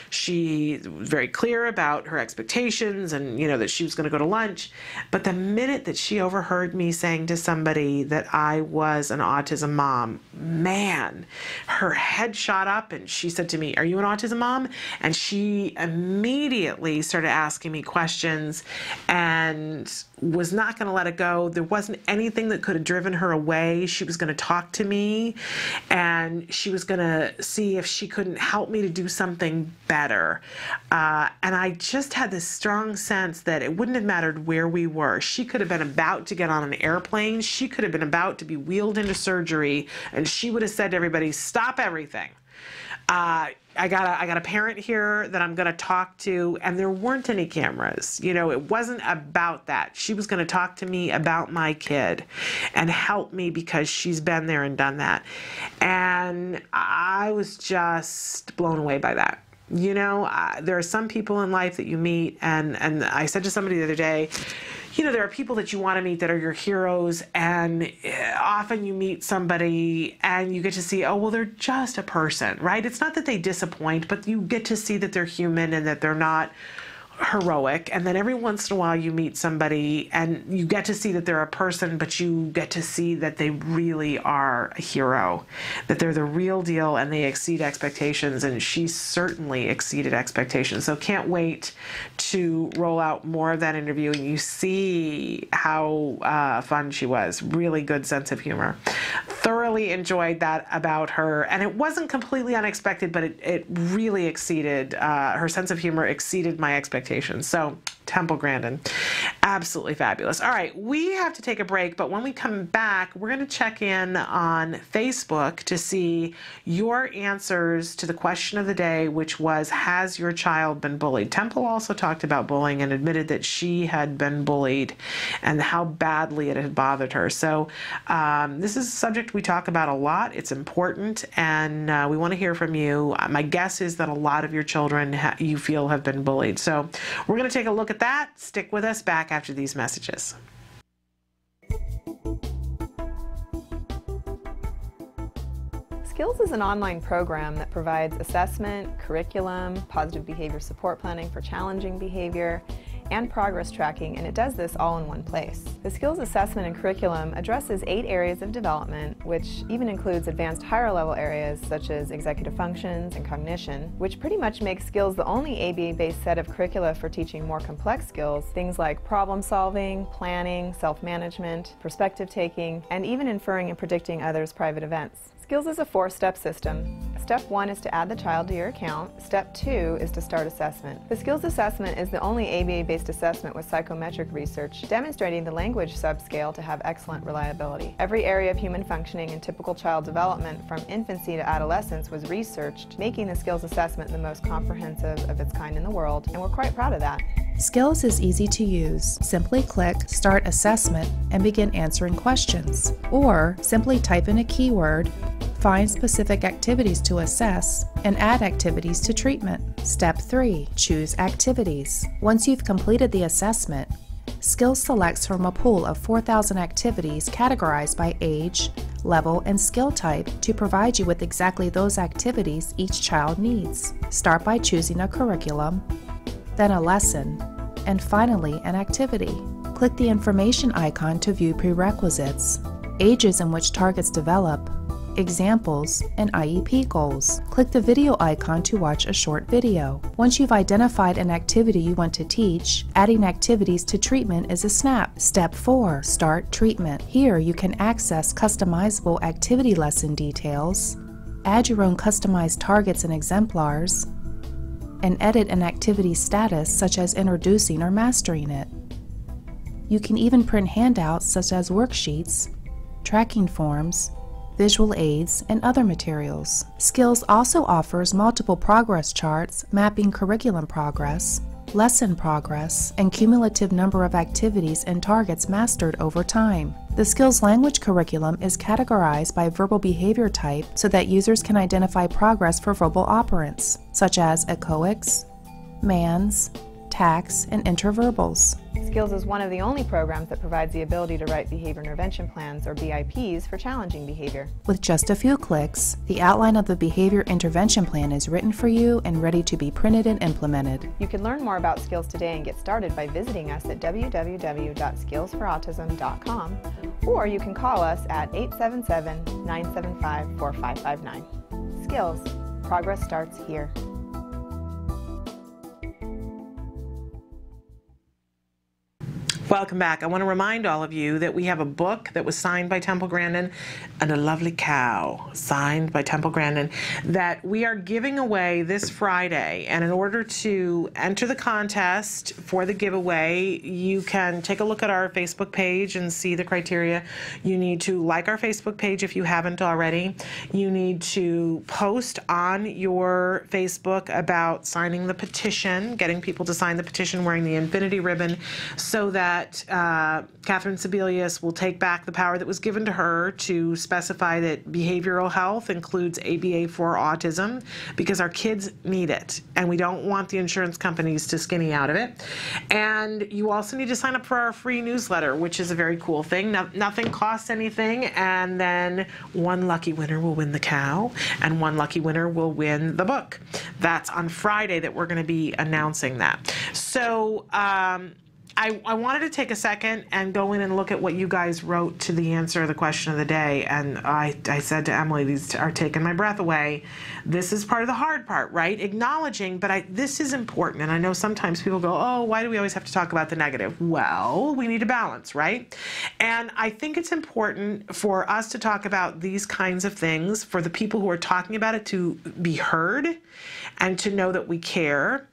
she was very clear about her expectations and that she was going to go to lunch. But the minute that she overheard me saying to somebody that I was an autism mom, man, her head shot up and she said to me, "Are you an autism mom?" And she immediately started asking me questions and was not going to let it go. There wasn't anything that could have driven her away. She was going to talk to me, and she was going to see if she couldn't help me to do something better. And I just had this strong sense that it wouldn't have mattered where we were. She could have been about to get on an airplane. She could have been about to be wheeled into surgery, and she would have said to everybody, "Stop everything. I got a parent here that I'm going to talk to," and there weren't any cameras. It wasn't about that. She was going to talk to me about my kid and help me because she's been there and done that. And I was just blown away by that. There are some people in life that you meet, and I said to somebody the other day, there are people that you want to meet that are your heroes, and often you meet somebody and you get to see, oh, well, they're just a person, right? It's not that they disappoint, but you get to see that they're human and that they're not heroic. And then every once in a while you meet somebody and you get to see that they're a person, but you get to see that they really are a hero, that they're the real deal and they exceed expectations. And she certainly exceeded expectations. So can't wait to roll out more of that interview and you see how fun she was. Really good sense of humor. Thoroughly enjoyed that about her. And it wasn't completely unexpected, but it really exceeded, her sense of humor exceeded my expectations. So Temple Grandin, absolutely fabulous. All right, we have to take a break, but when we come back, we're going to check in on Facebook to see your answers to the question of the day, which was, has your child been bullied? Temple also talked about bullying and admitted that she had been bullied and how badly it had bothered her. So this is a subject we talk about a lot. It's important, and we want to hear from you. My guess is that a lot of your children you feel have been bullied. So we're going to take a look at that. Stick with us. Back after these messages. Skills is an online program that provides assessment, curriculum, positive behavior support planning for challenging behavior, and progress tracking, and it does this all in one place. The skills assessment and curriculum addresses 8 areas of development, which even includes advanced higher level areas such as executive functions and cognition, which pretty much makes skills the only ABA-based set of curricula for teaching more complex skills, things like problem solving, planning, self-management, perspective taking, and even inferring and predicting others' private events. Skills is a 4-step system. Step 1 is to add the child to your account. Step 2 is to start assessment. The skills assessment is the only ABA-based assessment with psychometric research demonstrating the language subscale to have excellent reliability. Every area of human functioning and typical child development from infancy to adolescence was researched, making the skills assessment the most comprehensive of its kind in the world, and we're quite proud of that. Skills is easy to use. Simply click Start Assessment and begin answering questions. Or simply type in a keyword, find specific activities to assess, and add activities to treatment. Step 3. Choose activities. Once you've completed the assessment, Skills selects from a pool of 4,000 activities categorized by age, level, and skill type to provide you with exactly those activities each child needs. Start by choosing a curriculum, then a lesson, and finally an activity. Click the information icon to view prerequisites, ages in which targets develop, examples, and IEP goals. Click the video icon to watch a short video. Once you've identified an activity you want to teach, adding activities to treatment is a snap. Step 4. Start treatment. Here you can access customizable activity lesson details, add your own customized targets and exemplars, and edit an activity status such as introducing or mastering it. You can even print handouts such as worksheets, tracking forms, visual aids, and other materials. Skills also offers multiple progress charts mapping curriculum progress, lesson progress, and cumulative number of activities and targets mastered over time. The Skills Language curriculum is categorized by verbal behavior type so that users can identify progress for verbal operants, such as echoics, mans, tax, and interverbals. Skills is one of the only programs that provides the ability to write behavior intervention plans, or BIPs, for challenging behavior. With just a few clicks, the outline of the behavior intervention plan is written for you and ready to be printed and implemented. You can learn more about Skills today and get started by visiting us at www.skillsforautism.com, or you can call us at 877-975-4559. Skills. Progress starts here. Welcome back. I want to remind all of you that we have a book that was signed by Temple Grandin and a lovely cow signed by Temple Grandin that we are giving away this Friday. And in order to enter the contest for the giveaway, you can take a look at our Facebook page and see the criteria. You need to like our Facebook page if you haven't already. You need to post on your Facebook about signing the petition, getting people to sign the petition wearing the infinity ribbon, so that Catherine Sebelius will take back the power that was given to her to specify that behavioral health includes ABA for autism, because our kids need it and we don't want the insurance companies to skinny out of it. And you also need to sign up for our free newsletter, which is a very cool thing. Nothing costs anything, and then one lucky winner will win the cow and one lucky winner will win the book. That's on Friday that we're going to be announcing that. So I wanted to take a second and go in and look at what you guys wrote to the answer of the question of the day. And I said to Emily, these are taking my breath away. This is part of the hard part, right? Acknowledging, but this is important. And I know sometimes people go, oh, why do we always have to talk about the negative? Well, we need a balance, right? And I think it's important for us to talk about these kinds of things, for the people who are talking about it to be heard and to know that we care.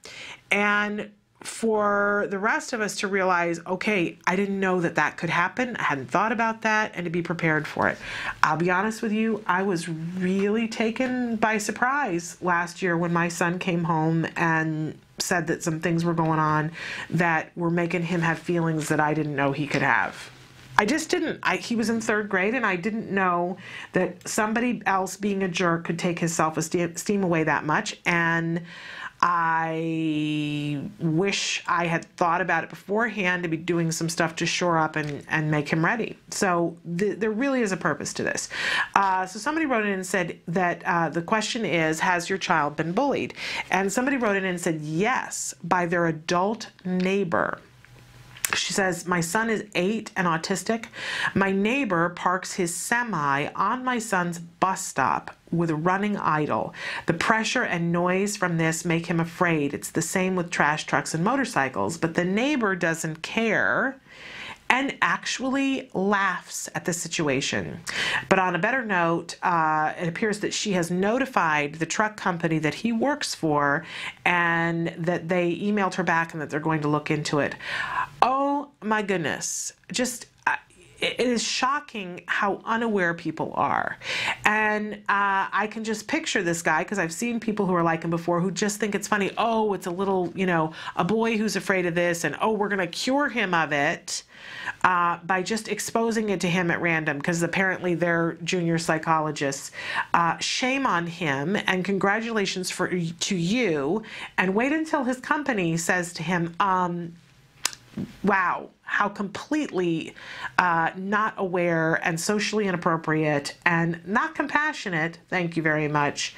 And for the rest of us to realize, okay, I didn't know that that could happen. I hadn't thought about that, and to be prepared for it. I'll be honest with you, I was really taken by surprise last year when my son came home and said that some things were going on that were making him have feelings that I didn't know he could have. I just didn't. He was in 3rd grade, and I didn't know that somebody else being a jerk could take his self-esteem away that much. And I wish I had thought about it beforehand to be doing some stuff to shore up and make him ready. So there really is a purpose to this. So somebody wrote in and said that the question is, has your child been bullied? And somebody wrote in and said, yes, by their adult neighbor. She says, my son is 8 and autistic. My neighbor parks his semi on my son's bus stop with a running idle. The pressure and noise from this make him afraid. It's the same with trash trucks and motorcycles, but the neighbor doesn't care and actually laughs at the situation. But on a better note, it appears that she has notified the truck company that he works for and that they emailed her back and that they're going to look into it. Oh my goodness. Just it is shocking how unaware people are. And I can just picture this guy, because I've seen people who are like him before who just think it's funny. Oh, it's a little, a boy who's afraid of this, and oh, we're going to cure him of it by just exposing it to him at random, because apparently they're junior psychologists. Shame on him, and congratulations to you, and wait until his company says to him, wow, how completely not aware and socially inappropriate and not compassionate, thank you very much,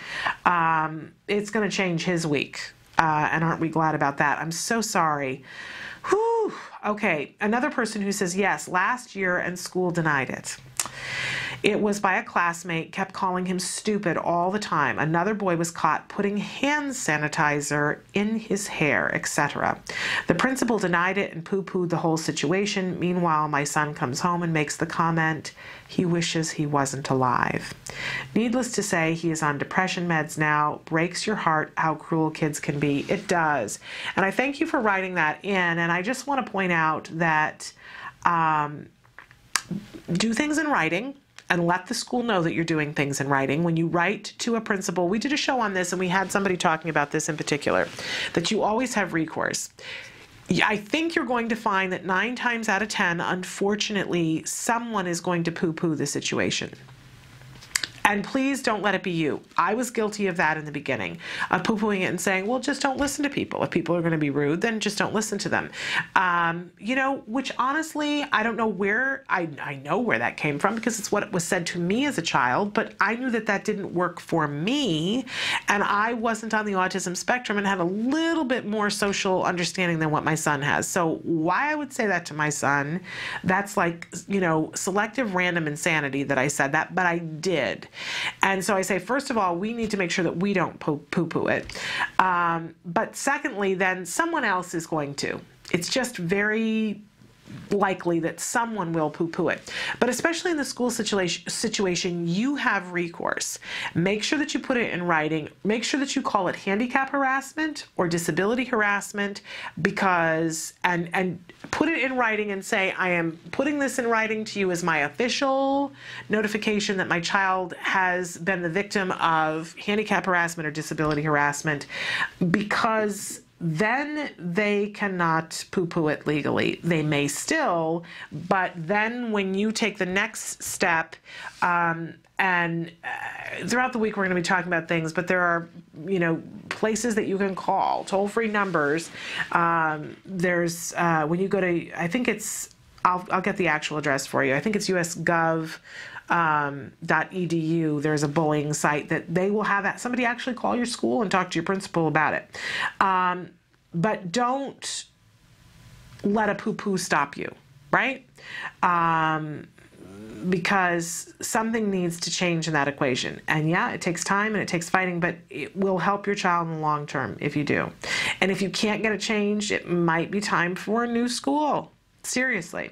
it's going to change his week. And aren't we glad about that? I'm so sorry. Whew. Okay, another person who says, yes, last year and school denied it. It was by a classmate, kept calling him stupid all the time. Another boy was caught putting hand sanitizer in his hair, etc. The principal denied it and poo-pooed the whole situation. Meanwhile, my son comes home and makes the comment, he wishes he wasn't alive. Needless to say, he is on depression meds now. Breaks your heart how cruel kids can be. It does. And I thank you for writing that in. And I just want to point out that do things in writing. and let the school know that you're doing things in writing. When you write to a principal, we did a show on this and we had somebody talking about this in particular, that you always have recourse. I think you're going to find that 9 times out of 10, unfortunately, someone is going to poo-poo the situation. And please don't let it be you. I was guilty of that in the beginning, of poo-pooing it and saying, well, just don't listen to people. If people are going to be rude, then just don't listen to them. You know, which honestly, I don't know where, I know where that came from because it's what was said to me as a child, but I knew that that didn't work for me. And I wasn't on the autism spectrum and had a little bit more social understanding than what my son has. So why I would say that to my son, that's like, you know, selective random insanity that I said that, but I did. And so I say, first of all, we need to make sure that we don't poo-poo it. But secondly, then someone else is going to. It's just very likely that someone will poo-poo it. But especially in the school situation, you have recourse. Make sure that you put it in writing. Make sure that you call it handicap harassment or disability harassment, because, and put it in writing and say, I am putting this in writing to you as my official notification that my child has been the victim of handicap harassment or disability harassment, because then they cannot poo-poo it legally. They may still, but then when you take the next step, and throughout the week we're going to be talking about things, but there are, you know, places that you can call, toll-free numbers. There's, when you go to, I think it's, I'll get the actual address for you. I think it's usgov.edu. There's a bullying site that they will have that somebody actually call your school and talk to your principal about it. But don't let a poo-poo stop you, right? Because something needs to change in that equation. And yeah, it takes time and it takes fighting, but it will help your child in the long term if you do. And if you can't get it changed, it might be time for a new school. Seriously.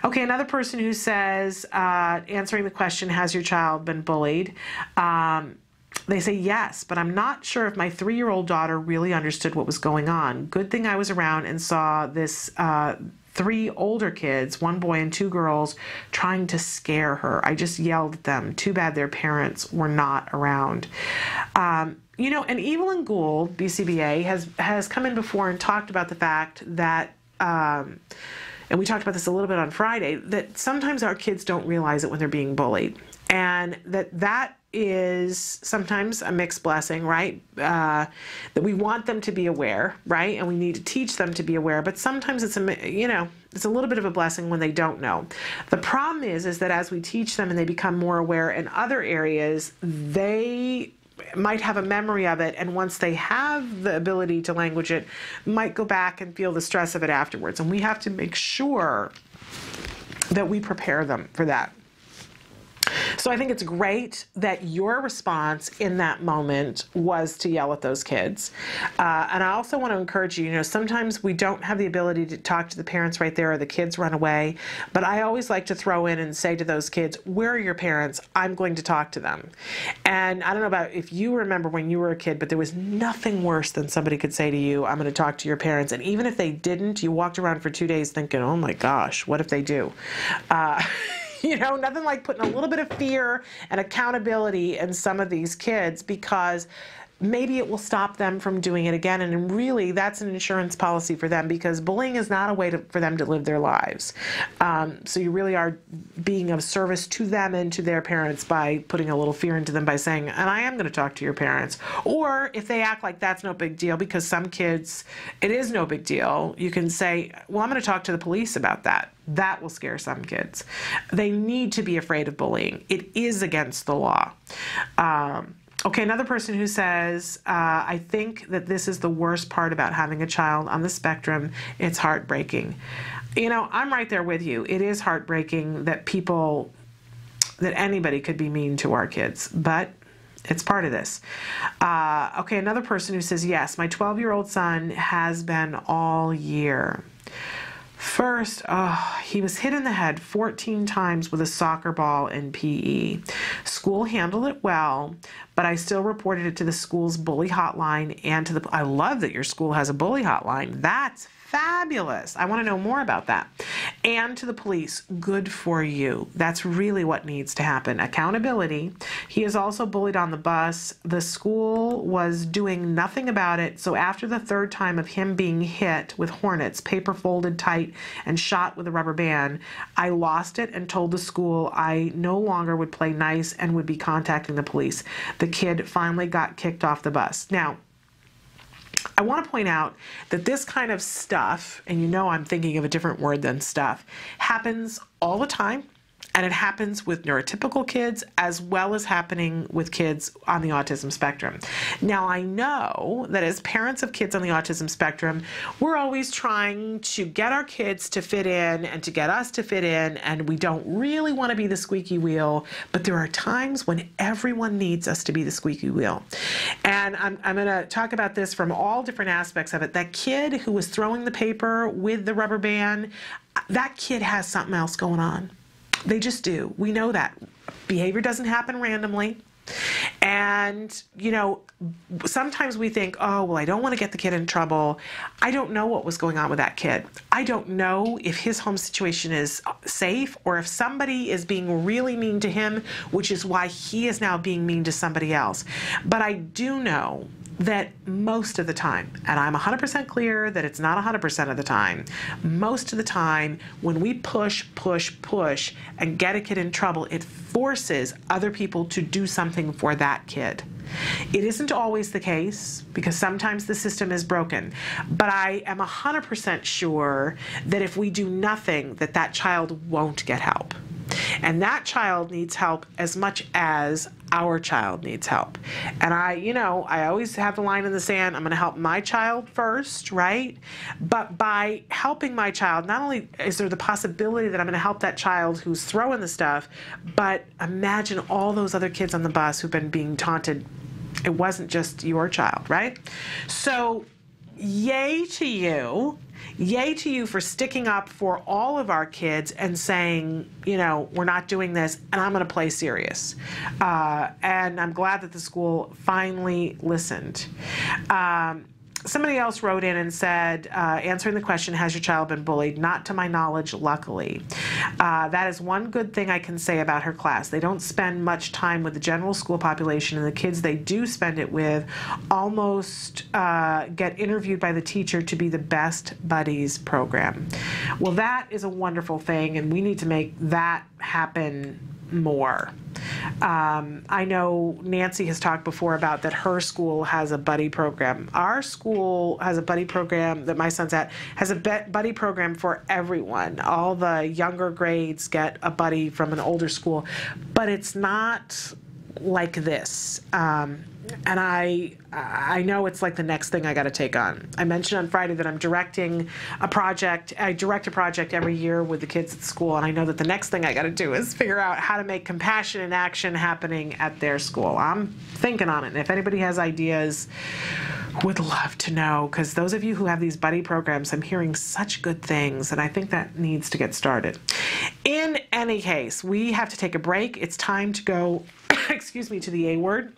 Okay, another person who says, answering the question, has your child been bullied? They say yes, but I'm not sure if my 3-year-old daughter really understood what was going on. Good thing I was around and saw this 3 older kids, 1 boy and 2 girls, trying to scare her. I just yelled at them. Too bad their parents were not around. You know, and Evelyn Gould, BCBA, has come in before and talked about the fact that, and we talked about this a little bit on Friday, that sometimes our kids don't realize it when they're being bullied. And that is sometimes a mixed blessing, right? That we want them to be aware, right? And we need to teach them to be aware, but sometimes it's it's a little bit of a blessing when they don't know. The problem is that as we teach them and they become more aware in other areas, they might have a memory of it, and once they have the ability to language it, might go back and feel the stress of it afterwards. And we have to make sure that we prepare them for that. So I think it's great that your response in that moment was to yell at those kids. And I also want to encourage you, sometimes we don't have the ability to talk to the parents right there or the kids run away. But I always like to throw in and say to those kids, where are your parents? I'm going to talk to them. And I don't know about if you remember when you were a kid, but there was nothing worse than somebody could say to you, I'm going to talk to your parents. And even if they didn't, you walked around for 2 days thinking, oh my gosh, what if they do? Nothing like putting a little bit of fear and accountability in some of these kids, because maybe it will stop them from doing it again. And really, that's an insurance policy for them, because bullying is not a way for them to live their lives. So you really are being of service to them and to their parents by putting a little fear into them by saying, and I am going to talk to your parents. Or if they act like that's no big deal, because some kids, it is no big deal, you can say, well, I'm going to talk to the police about that. That will scare some kids. They need to be afraid of bullying. It is against the law. Okay, another person who says, I think that this is the worst part about having a child on the spectrum. It's heartbreaking. I'm right there with you. It is heartbreaking that anybody could be mean to our kids, but it's part of this. Okay, another person who says, yes, my 12-year-old son has been all year. First, he was hit in the head 14 times with a soccer ball in PE. School handled it well, but I still reported it to the school's bully hotline and to the, I love that your school has a bully hotline. That's fabulous. I want to know more about that. And to the police, good for you. That's really what needs to happen. Accountability. He is also bullied on the bus. The school was doing nothing about it. So after the third time of him being hit with Hornets, paper folded tight and shot with a rubber band, I lost it and told the school I no longer would play nice and would be contacting the police. The kid finally got kicked off the bus. Now, I want to point out that this kind of stuff, and you know I'm thinking of a different word than stuff, happens all the time. And it happens with neurotypical kids as well as happening with kids on the autism spectrum. Now, I know that as parents of kids on the autism spectrum, we're always trying to get our kids to fit in and to get us to fit in, and we don't really want to be the squeaky wheel, but there are times when everyone needs us to be the squeaky wheel. And I'm going to talk about this from all different aspects of it. That kid who was throwing the paper with the rubber band, that kid has something else going on. They just do. We know that. Behavior doesn't happen randomly. And, you know, sometimes we think, oh, well, I don't want to get the kid in trouble. I don't know what was going on with that kid. I don't know if his home situation is safe or if somebody is being really mean to him, which is why he is now being mean to somebody else. But I do know that most of the time, and I'm 100% clear that it's not 100% of the time, most of the time when we push and get a kid in trouble, it forces other people to do something for that kid. It isn't always the case because sometimes the system is broken, but I am 100% sure that if we do nothing, that that child won't get help. And that child needs help as much as our child needs help. And I always have the line in the sand, I'm going to help my child first, right? But by helping my child, not only is there the possibility that I'm going to help that child who's throwing the stuff, but imagine all those other kids on the bus who've been being taunted. It wasn't just your child, right? So yay to you. Yay to you for sticking up for all of our kids and saying, you know, we're not doing this and I'm going to play serious. And I'm glad that the school finally listened. Somebody else wrote in and said, answering the question, has your child been bullied? Not to my knowledge, luckily. That is one good thing I can say about her class. They don't spend much time with the general school population, and the kids they do spend it with almost get interviewed by the teacher to be the best buddies program. Well, that is a wonderful thing, and we need to make that happen more. I know Nancy has talked before about that her school has a buddy program. Our school has a buddy program that my son's at, has a buddy program for everyone. All the younger grades get a buddy from an older school, but it's not like this. And I know it's like the next thing I got to take on. I mentioned on Friday that I'm directing a project. I direct a project every year with the kids at school, and I know that the next thing I got to do is figure out how to make compassion in action happening at their school. I'm thinking on it, and if anybody has ideas, would love to know, because those of you who have these buddy programs, I'm hearing such good things, and I think that needs to get started. In any case, we have to take a break. It's time to go, excuse me, to the A word.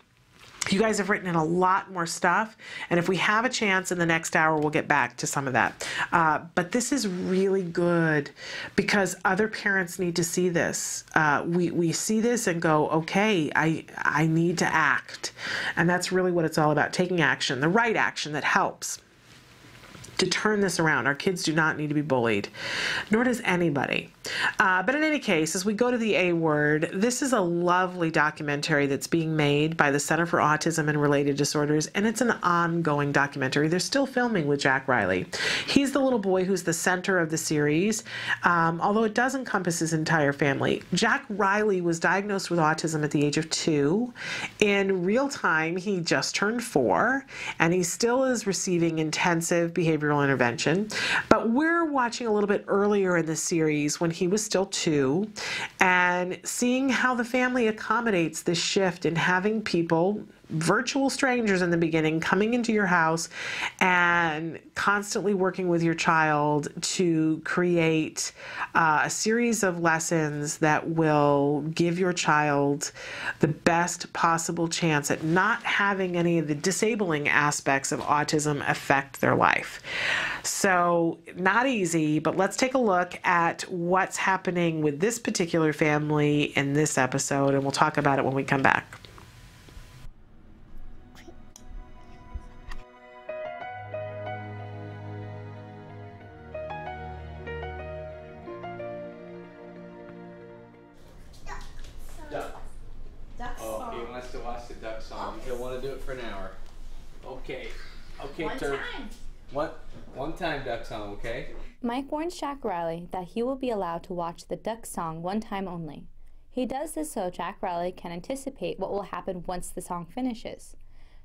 You guys have written in a lot more stuff, and if we have a chance in the next hour, we'll get back to some of that. But this is really good because other parents need to see this. We see this and go, okay, I need to act. And that's really what it's all about, taking action, the right action that helps to turn this around. Our kids do not need to be bullied, nor does anybody. But in any case, as we go to the A word, this is a lovely documentary that's being made by the Center for Autism and Related Disorders, and it's an ongoing documentary. They're still filming with Jack Riley. He's the little boy who's the center of the series, although it does encompass his entire family. Jack Riley was diagnosed with autism at the age of 2. In real time, he just turned 4, and he still is receiving intensive behavioral intervention. But we're watching a little bit earlier in the series when he was still 2, and seeing how the family accommodates this shift in having people virtual strangers in the beginning coming into your house and constantly working with your child to create a series of lessons that will give your child the best possible chance at not having any of the disabling aspects of autism affect their life. So, not easy, but let's take a look at what's happening with this particular family in this episode, and we'll talk about it when we come back. Oh, he wants to watch the duck song. He'll want to do it for an hour. Okay. Okay, Turf. One time duck song, okay? Mike warns Jack Riley that he will be allowed to watch the duck song one time only. He does this so Jack Riley can anticipate what will happen once the song finishes.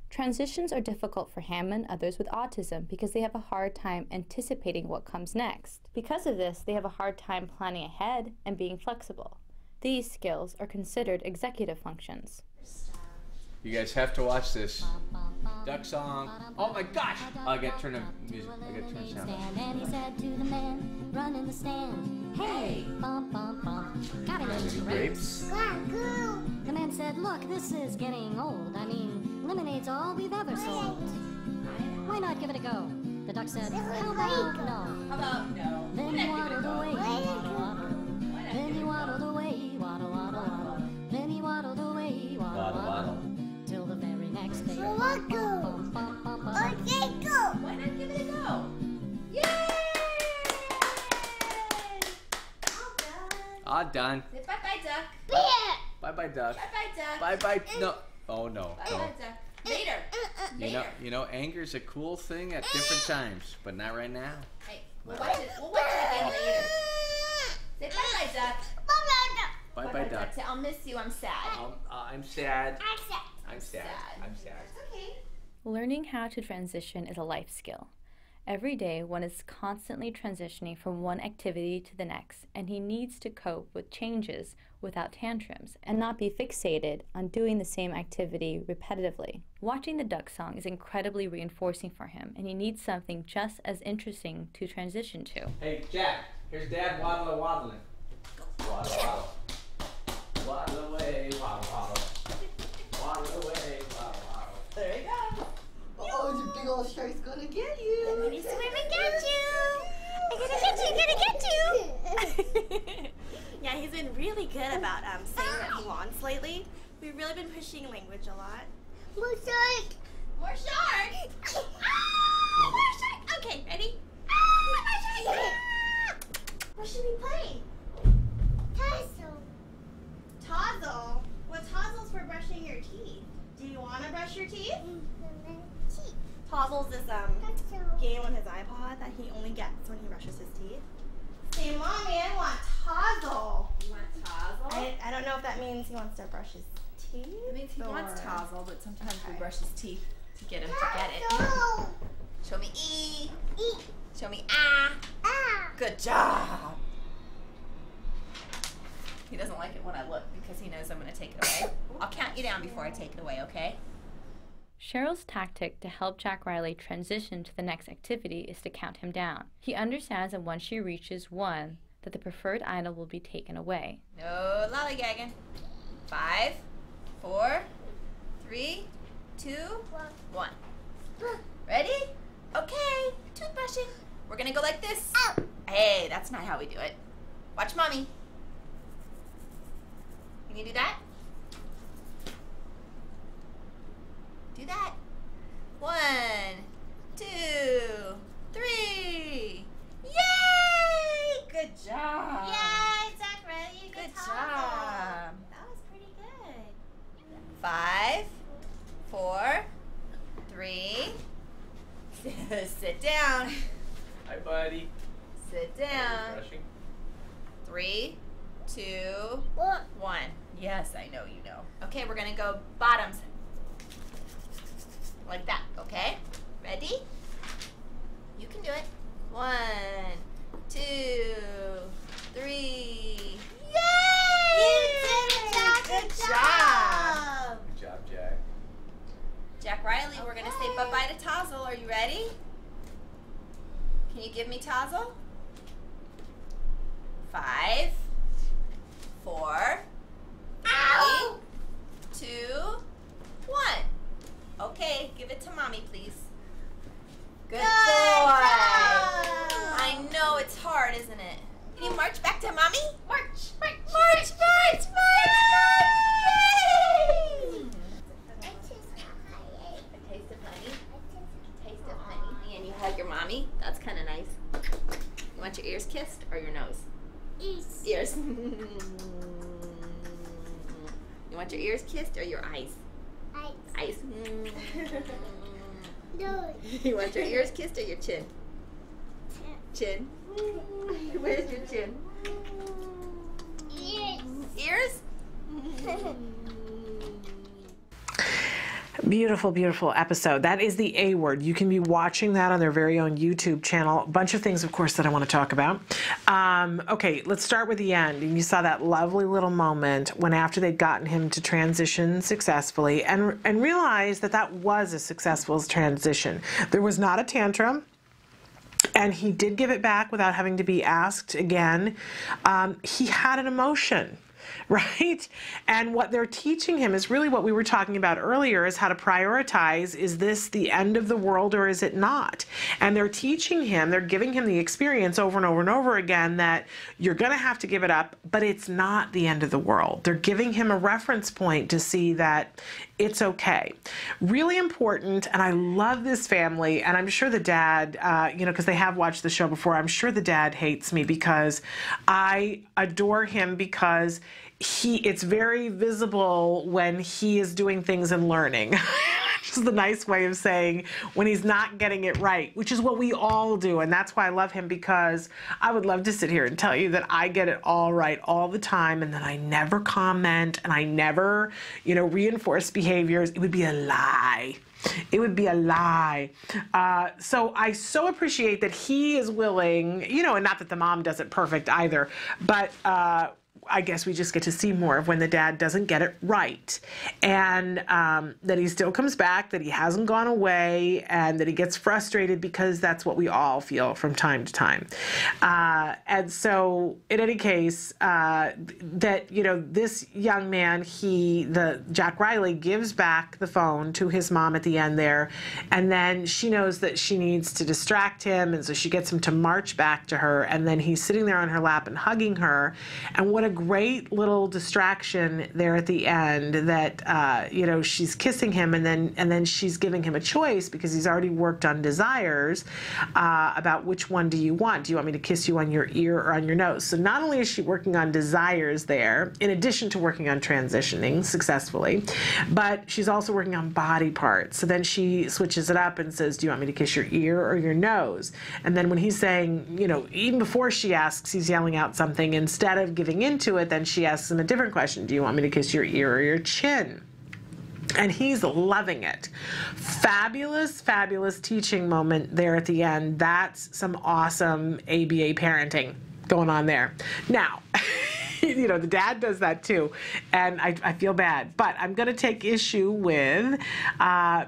Transitions are difficult for him and others with autism because they have a hard time anticipating what comes next. Because of this, they have a hard time planning ahead and being flexible. These skills are considered executive functions. You guys have to watch this duck song. Oh my gosh! I gotta turn the music. I gotta turn the sound up. And he said to the man running the stand, "Hey, bump, bump, bump, got any grapes?" The man said, "Look, this is getting old. I mean, lemonade's all we've ever sold. Why not give it a go?" The duck said, "How about no? How about no?" Then he waddled away, waddle, waddle. Then he waddled away, waddle, waddle, waddle. Then he waddled away, waddle, waddle. Till the very next day. Bump, bump, bump, bump, bump. Okay, go. Why not give it a go? Yay! All done. Say bye-bye, duck. Bye-bye, duck. Bye-bye, duck. Bye-bye. No. Oh, no. Bye-bye, No. duck. Later. You know, anger's a cool thing at different times, but not right now. Hey, we'll watch it again later. Say bye-bye, duck. Bye-bye, duck. Bye-bye, duck. Say, I'll miss you. I'm sad. I'm sad. I'm sad. I'm sad. It's okay. Learning how to transition is a life skill. Every day, one is constantly transitioning from one activity to the next, and he needs to cope with changes without tantrums and not be fixated on doing the same activity repetitively. Watching the duck song is incredibly reinforcing for him, and he needs something just as interesting to transition to. Hey, Jack, here's Dad waddling. Waddle, waddle. Waddle away, waddle, waddle. Waddle away, waddle, waddle. There you go. Oh, the big old shark's gonna get you. I'm gonna swim and get you. I'm gonna get you. Yeah, he's been really good about saying what he wants lately. We've really been pushing language a lot. More shark! More shark! Ah, more shark! Okay, ready? Ah, more shark! Ah! What should we play? Tassel. Tozzle? Well, tozzle's for brushing your teeth. Do you want to brush your teeth? Tozzle's this game on his iPod that he only gets when he brushes his teeth. Say, Mommy, I want Tozzle. You want Tozzle? I don't know if that means he wants to brush his teeth. It means he wants Tozzle, but sometimes we brush his teeth to get him to get it. Show me E. Show me Ah. Good job. He doesn't like it when I look because he knows I'm going to take it away. I'll count you down before I take it away, okay? Cheryl's tactic to help Jack Riley transition to the next activity is to count him down. He understands that once she reaches 1, that the preferred item will be taken away. No lollygagging. 5, 4, 3, 2, 1. Ready? Okay, toothbrushing. We're gonna go like this. Hey, that's not how we do it. Watch Mommy. Can you do that? Do that. 1, 2, 3. Yay! Good job. Yay, Zach Riley. Good job. That was pretty good. 5, 4, 3. Sit down. Hi, buddy. Sit down. Brushing. 3, 2, 1. Yes, I know you know. Okay, we're gonna go bottoms. Like that, okay? Ready? You can do it. 1, 2, 3. Yay! You did it, Jack. Good job. Good job, Jack. Ready? Can you give me Tazzle? 5, 4, 3, 2, 1. Okay, give it to mommy, please. Good boy. I know it's hard, isn't it? Can you march back to mommy? March, march, march, march, march, march. A taste of honey. Taste of honey. And you hug your mommy. That's kind of nice. You want your ears kissed or your nose? Ears. Ears. You want your ears kissed or your eyes? Eyes. Eyes. No. You want your ears kissed or your chin? Chin. Where's your chin? Ears. Ears? Beautiful, beautiful episode. That is the A Word. You can be watching that on their very own YouTube channel. A bunch of things, of course, that I want to talk about. Okay, let's start with the end. And you saw that lovely little moment when after they'd gotten him to transition successfully and realized that that was a successful transition. There was not a tantrum. And he did give it back without having to be asked again. He had an emotion, right? And what they're teaching him is really what we were talking about earlier, is how to prioritize. Is this the end of the world or is it not? And they're teaching him, they're giving him the experience over and over and over again that you're going to have to give it up, but it's not the end of the world. They're giving him a reference point to see that it's okay. Really important, and I love this family, and I'm sure the dad, because they have watched the show before, I'm sure the dad hates me because I adore him because it's very visible when he is doing things and learning. Just the nice way of saying when he's not getting it right, which is what we all do. And that's why I love him, because I would love to sit here and tell you that I get it all right all the time and that I never comment and I never, reinforce behaviors. It would be a lie. It would be a lie. So I so appreciate that he is willing, and not that the mom does it perfect either, but I guess we just get to see more of when the dad doesn't get it right, and that he still comes back, that he hasn't gone away, and that he gets frustrated, because that's what we all feel from time to time. And so in any case, this young man, Jack Riley gives back the phone to his mom at the end there, and then she knows that she needs to distract him, and so she gets him to march back to her, and then he's sitting there on her lap and hugging her, and what a great little distraction there at the end that she's kissing him, and then she's giving him a choice, because he's already worked on desires about which one do you want. Do you want me to kiss you on your ear or on your nose? So not only is she working on desires there, in addition to working on transitioning successfully, but she's also working on body parts. So then she switches it up and says, do you want me to kiss your ear or your nose? And then when he's saying, even before she asks, he's yelling out something, instead of giving into it, then she asks him a different question. Do you want me to kiss your ear or your chin? And he's loving it. Fabulous, fabulous teaching moment there at the end. That's some awesome ABA parenting going on there. Now, the dad does that too, and I feel bad, but I'm going to take issue with,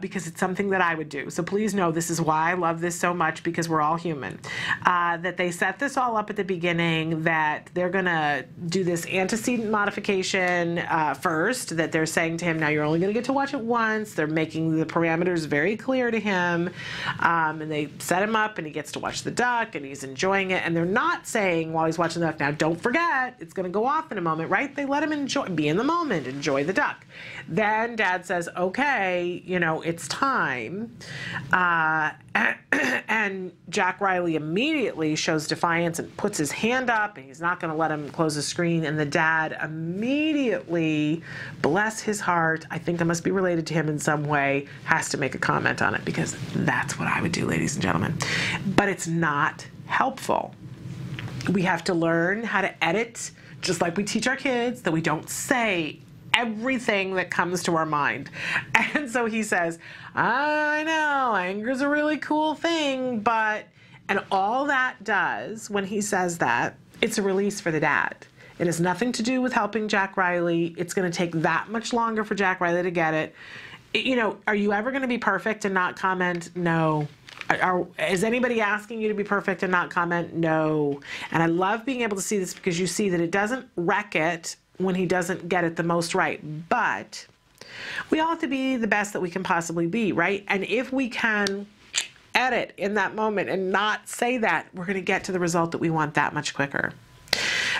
because it's something that I would do. So please know this is why I love this so much, because we're all human. That they set this all up at the beginning, that they're going to do this antecedent modification first, that they're saying to him, now you're only going to get to watch it once. They're making the parameters very clear to him, and they set him up, and he gets to watch the duck, and he's enjoying it, and they're not saying while he's watching the duck, now don't forget, it's going to go off in a moment, right? They let him be in the moment, enjoy the duck. Then dad says, okay, it's time. And Jack Riley immediately shows defiance and puts his hand up, and he's not going to let him close the screen. And the dad immediately, bless his heart, I think I must be related to him in some way, has to make a comment on it, because that's what I would do, ladies and gentlemen. But it's not helpful. We have to learn how to edit, just like we teach our kids, that we don't say everything that comes to our mind. And so he says, I know, anger's a really cool thing, and all that does, when he says that, it's a release for the dad. It has nothing to do with helping Jack Riley. It's going to take that much longer for Jack Riley to get it. Are you ever going to be perfect and not comment? No. Is anybody asking you to be perfect and not comment? No. And I love being able to see this because you see that it doesn't wreck it when he doesn't get it the most right. But we all have to be the best that we can possibly be, right? And if we can edit in that moment and not say that, we're going to get to the result that we want that much quicker,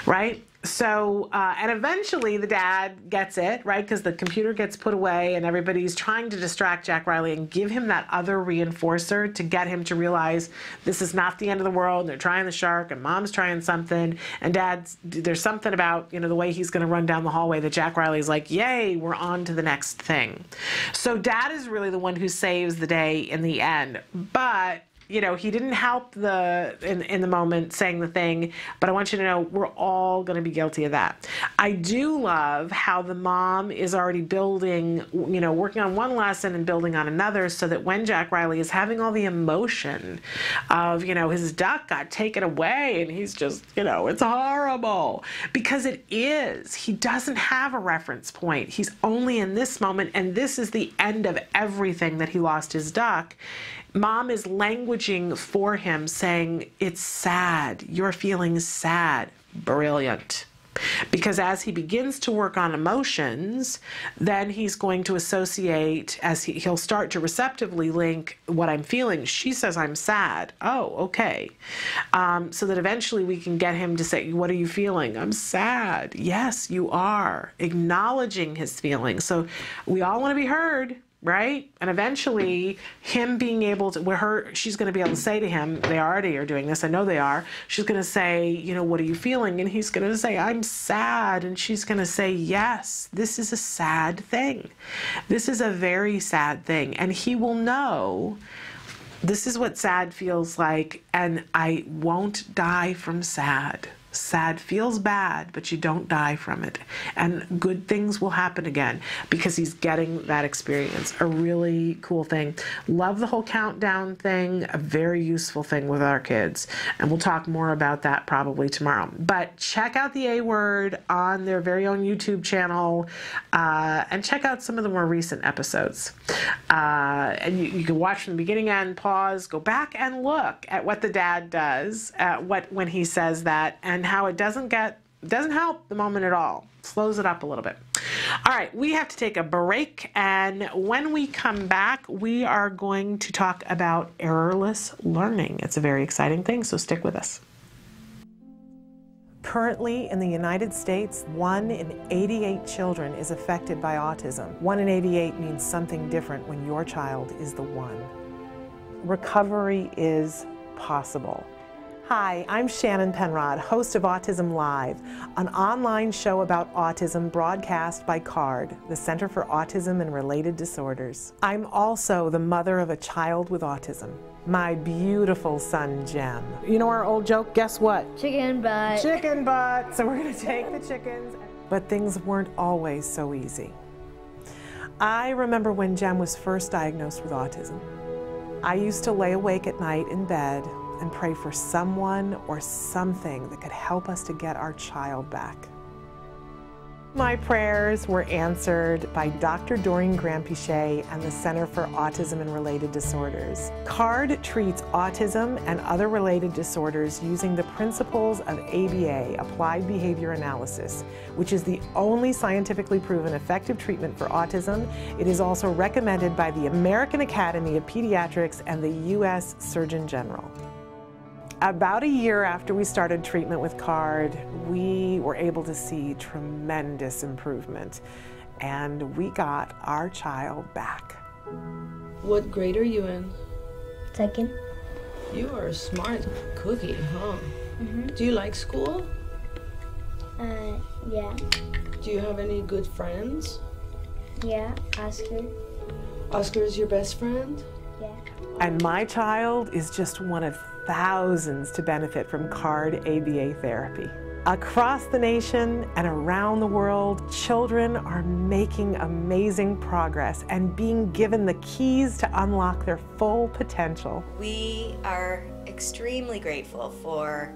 right? So, and eventually the dad gets it, right? Because the computer gets put away and everybody's trying to distract Jack Riley and give him that other reinforcer to get him to realize this is not the end of the world. And they're trying the shark and mom's trying something. And there's something about, the way he's going to run down the hallway that Jack Riley's like, yay, we're on to the next thing. So dad is really the one who saves the day in the end. But he didn't help in the moment saying the thing, but I want you to know we're all going to be guilty of that. I do love how the mom is already building, working on one lesson and building on another, so that when Jack Riley is having all the emotion of, his duck got taken away and he's just, it's horrible, because it is. He doesn't have a reference point. He's only in this moment, and this is the end of everything that he lost his duck. Mom is languaging for him, saying, it's sad. You're feeling sad. Brilliant. Because as he begins to work on emotions, then he's going to associate, he'll start to receptively link what I'm feeling. She says I'm sad. Oh, okay. So that eventually we can get him to say, what are you feeling? I'm sad. Yes, you are. Acknowledging his feelings. So we all want to be heard, right? And eventually him being able to, she's going to be able to say to him, they already are doing this, I know they are, she's going to say, what are you feeling? And he's going to say, I'm sad. And she's going to say, yes, this is a sad thing. This is a very sad thing. And he will know this is what sad feels like, and I won't die from sad. Sad feels bad, but you don't die from it. And good things will happen again because he's getting that experience. A really cool thing. Love the whole countdown thing. A very useful thing with our kids. And we'll talk more about that probably tomorrow. But check out the A Word on their very own YouTube channel, and check out some of the more recent episodes. And you can watch from the beginning and pause, go back and look at what the dad does, when he says that, and how it doesn't help the moment at all. Slows it up a little bit. All right, we have to take a break, and when we come back, we are going to talk about errorless learning. It's a very exciting thing, so stick with us. Currently in the United States, 1 in 88 children is affected by autism. 1 in 88 means something different when your child is the one. Recovery is possible. Hi, I'm Shannon Penrod, host of Autism Live, an online show about autism broadcast by CARD, the Center for Autism and Related Disorders. I'm also the mother of a child with autism, my beautiful son, Jem. You know our old joke, guess what? Chicken butt. Chicken butt. So we're going to take the chickens. But things weren't always so easy. I remember when Jem was first diagnosed with autism. I used to lay awake at night in bed and pray for someone or something that could help us to get our child back. My prayers were answered by Dr. Doreen Graham-Pichet and the Center for Autism and Related Disorders. CARD treats autism and other related disorders using the principles of ABA, Applied Behavior Analysis, which is the only scientifically proven effective treatment for autism. It is also recommended by the American Academy of Pediatrics and the U.S. Surgeon General. About a year after we started treatment with CARD, we were able to see tremendous improvement, and we got our child back. What grade are you in? Second. You are a smart cookie, huh? Mm-hmm. Do you like school? Yeah. Do you have any good friends? Yeah, Oscar. Oscar is your best friend? Yeah. And my child is just one of thousands to benefit from CARD ABA therapy. Across the nation and around the world, children are making amazing progress and being given the keys to unlock their full potential. We are extremely grateful for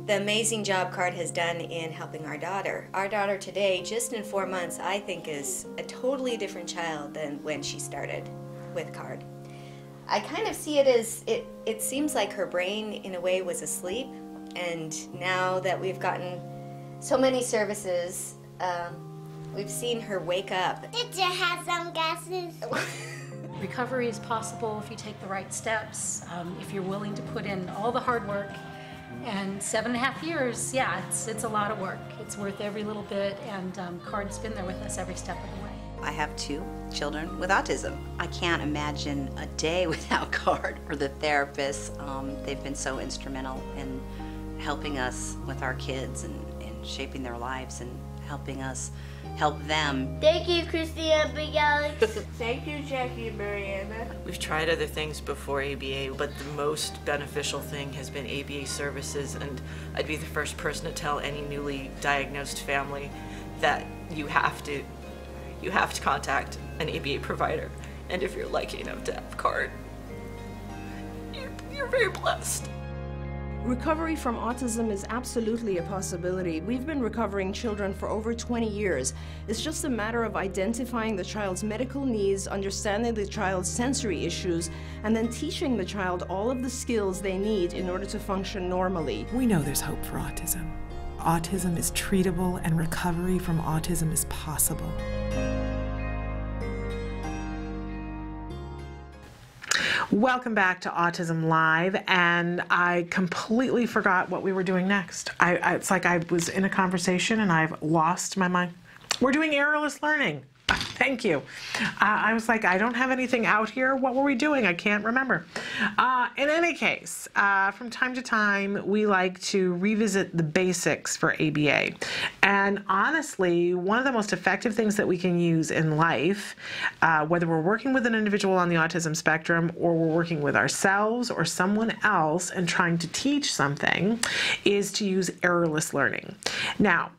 the amazing job CARD has done in helping our daughter. Our daughter today, just in 4 months, I think is a totally different child than when she started with CARD. I kind of see it as, it seems like her brain in a way was asleep, and now that we've gotten so many services, we've seen her wake up. Did you have some gases? Recovery is possible if you take the right steps, if you're willing to put in all the hard work. And 7.5 years, yeah, it's a lot of work. It's worth every little bit, and CARD's been there with us every step of the way. I have 2 children with autism. I can't imagine a day without CARD or the therapists. They've been so instrumental in helping us with our kids and shaping their lives and helping us help them. Thank you, Christina Big Alex. Thank you, Jackie and Mariana. We've tried other things before ABA, but the most beneficial thing has been ABA services, and I'd be the first person to tell any newly diagnosed family that you have to contact an ABA provider. And if you're lucky enough to have CARD, you're very blessed. Recovery from autism is absolutely a possibility. We've been recovering children for over 20 years. It's just a matter of identifying the child's medical needs, understanding the child's sensory issues, and then teaching the child all of the skills they need in order to function normally. We know there's hope for autism. Autism is treatable, and recovery from autism is possible. Welcome back to Autism Live, and I completely forgot what we were doing next. It's like I was in a conversation and I've lost my mind. We're doing errorless learning. Thank you. I was like, I don't have anything out here. What were we doing? I can't remember. In any case, from time to time, we like to revisit the basics for ABA. And honestly, one of the most effective things that we can use in life, whether we're working with an individual on the autism spectrum or we're working with ourselves or someone else and trying to teach something, is to use errorless learning. Now,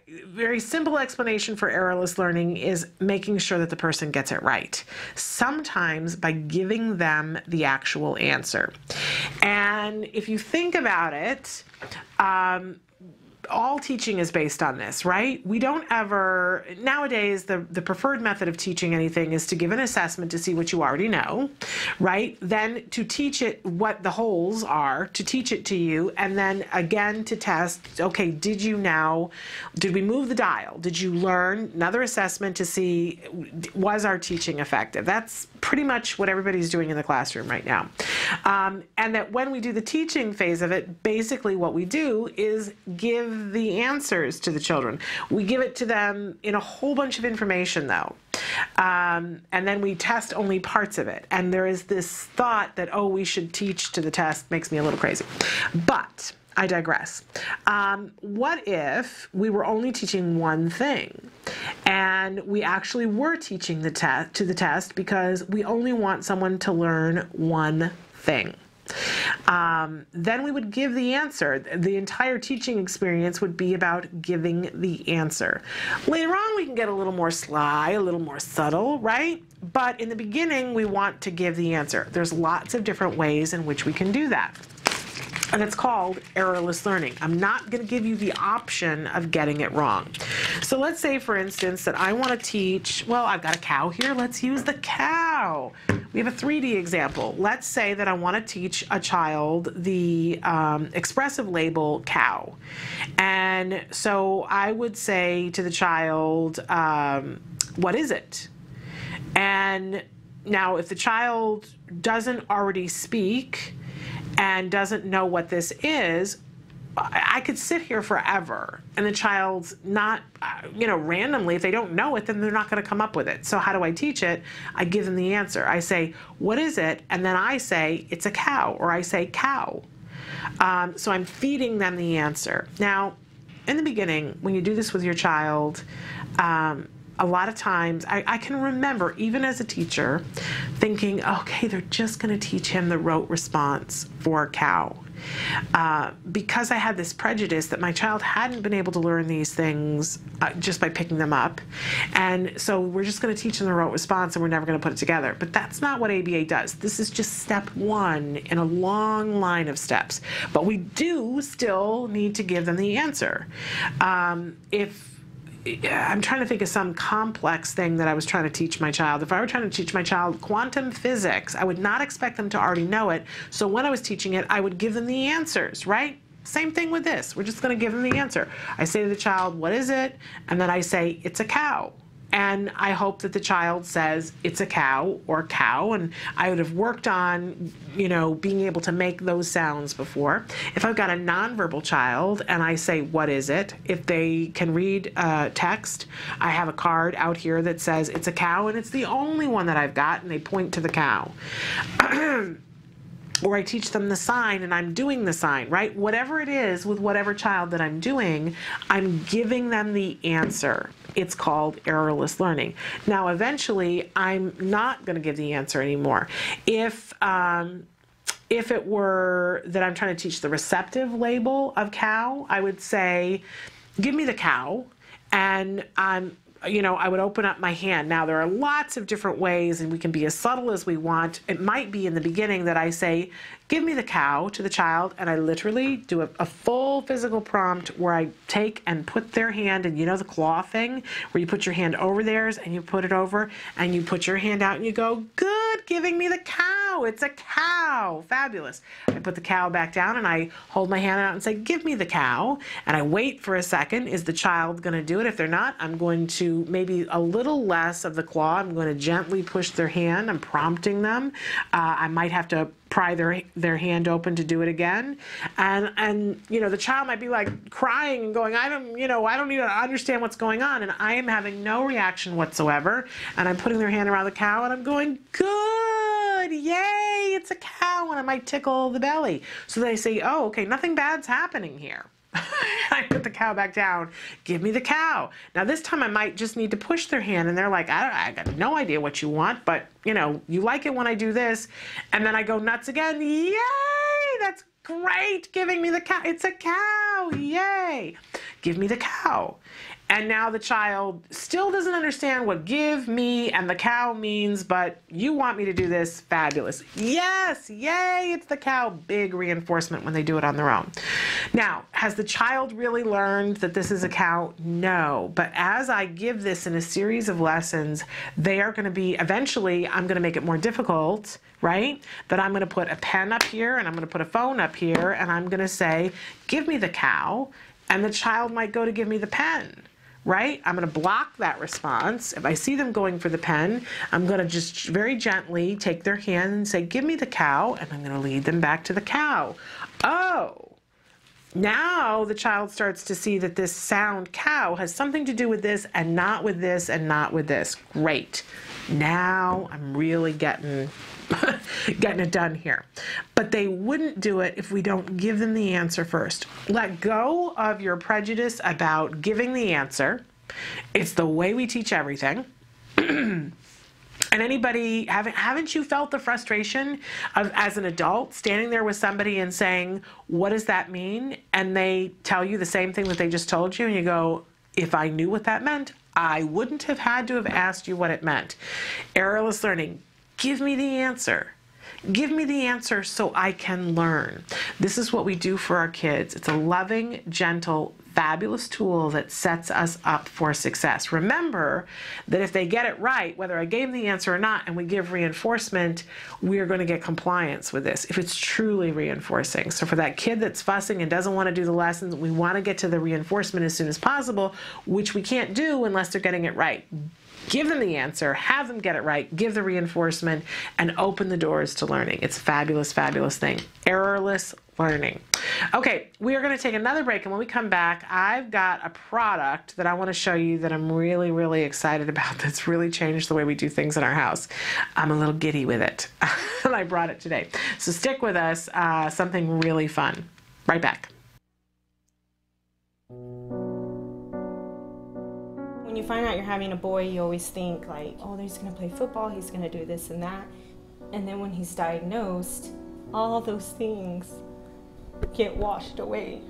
very simple explanation for errorless learning is making sure that the person gets it right. Sometimes by giving them the actual answer. And if you think about it, all teaching is based on this, right? We don't ever, nowadays, the preferred method of teaching anything is to give an assessment to see what you already know, right? Then to teach it what the holes are, to teach it to you, and then again to test, okay, did we move the dial? Did you learn? Another assessment to see, was our teaching effective? That's pretty much what everybody's doing in the classroom right now. And that when we do the teaching phase of it, basically what we do is give the answers to the children. We give it to them in a whole bunch of information, though. And then we test only parts of it. And there is this thought that, oh, we should teach to the test. Makes me a little crazy. But I digress. What if we were only teaching one thing, and we actually were teaching the to the test because we only want someone to learn one thing? Then we would give the answer. The entire teaching experience would be about giving the answer. Later on, we can get a little more sly, a little more subtle, right? But in the beginning, we want to give the answer. There's lots of different ways in which we can do that. And it's called errorless learning. I'm not going to give you the option of getting it wrong. So let's say, for instance, that I want to teach, well, I've got a cow here. Let's use the cow. We have a 3D example. Let's say that I want to teach a child the expressive label cow. And so I would say to the child, what is it? And now if the child doesn't already speak and doesn't know what this is, I could sit here forever, and the child's not, randomly, if they don't know it, then they're not going to come up with it. So how do I teach it? I give them the answer. I say, what is it? And then I say, it's a cow, or I say cow. So I'm feeding them the answer. Now, in the beginning, when you do this with your child, a lot of times, I can remember, even as a teacher, thinking, okay, they're just going to teach him the rote response for cow. Because I had this prejudice that my child hadn't been able to learn these things just by picking them up. And so we're just going to teach them the rote response and we're never going to put it together. But that's not what ABA does. This is just step one in a long line of steps. But we do still need to give them the answer. I'm trying to think of some complex thing that I was trying to teach my child. If I were trying to teach my child quantum physics, I would not expect them to already know it. So when I was teaching it, I would give them the answers, right? Same thing with this. We're just going to give them the answer. I say to the child, what is it? And then I say, it's a cow. And I hope that the child says it's a cow or cow, and I would have worked on, you know, being able to make those sounds before. If I've got a nonverbal child and I say, what is it? If they can read text, I have a card out here that says it's a cow, and it's the only one that I've got, and they point to the cow. Or I teach them the sign and I'm doing the sign, right? Whatever it is with whatever child that I'm doing, I'm giving them the answer. It's called errorless learning. Now, eventually, I'm not going to give the answer anymore. If it were that I'm trying to teach the receptive label of cow, I would say, give me the cow, and you know, I would open up my hand. Now, there are lots of different ways, and we can be as subtle as we want. It might be in the beginning that I say, give me the cow to the child, and I literally do a full physical prompt where I take and put their hand, and you know the claw thing, where you put your hand over theirs, and you put it over, and you put your hand out, and you go, good, giving me the cow. It's a cow. Fabulous. I put the cow back down, and I hold my hand out and say, give me the cow, and I wait for a second. Is the child going to do it? If they're not, I'm going to maybe a little less of the claw. I'm going to gently push their hand. I'm prompting them. I might have to pry their hand open to do it again, and you know, the child might be like crying and going, I don't even understand what's going on, and I am having no reaction whatsoever, and I'm putting their hand around the cow and I'm going, good, yay, it's a cow, and I might tickle the belly, so they say, oh, okay, nothing bad's happening here. I put the cow back down. Give me the cow. Now this time I might just need to push their hand, and they're like, I got no idea what you want, but you know, you like it when I do this. And then I go nuts again. Yay! That's great. Giving me the cow. It's a cow. Yay! Give me the cow. And now the child still doesn't understand what give me and the cow means, but you want me to do this. Fabulous. Yes, yay, it's the cow. Big reinforcement when they do it on their own. Now, has the child really learned that this is a cow? No, but as I give this in a series of lessons, they are going to be, eventually, I'm going to make it more difficult, right? That I'm going to put a pen up here, and I'm going to put a phone up here, and I'm going to say, give me the cow, and the child might go to give me the pen. Right? I'm going to block that response. If I see them going for the pen, I'm going to just very gently take their hand and say, give me the cow, and I'm going to lead them back to the cow. Oh, now the child starts to see that this sound cow has something to do with this and not with this and not with this. Great. Now I'm really getting it done here. But they wouldn't do it if we don't give them the answer first. Let go of your prejudice about giving the answer. It's the way we teach everything. And anybody, haven't you felt the frustration of, as an adult, standing there with somebody and saying, what does that mean? And they tell you the same thing that they just told you, and you go, if I knew what that meant, I wouldn't have had to have asked you what it meant. Errorless learning. Give me the answer. Give me the answer so I can learn. This is what we do for our kids. It's a loving, gentle, fabulous tool that sets us up for success. Remember that if they get it right, whether I gave them the answer or not, and we give reinforcement, we're going to get compliance with this if it's truly reinforcing. So for that kid that's fussing and doesn't want to do the lessons, we want to get to the reinforcement as soon as possible, which we can't do unless they're getting it right. Give them the answer, have them get it right, give the reinforcement, and open the doors to learning. It's a fabulous, fabulous thing. Errorless learning. Okay, we are going to take another break, and when we come back, I've got a product that I want to show you that I'm really, really excited about that's really changed the way we do things in our house. I'm a little giddy with it, and I brought it today. So stick with us, something really fun. Right back. When you find out you're having a boy, you always think like, oh, he's going to play football, he's going to do this and that. And then when he's diagnosed, all those things get washed away.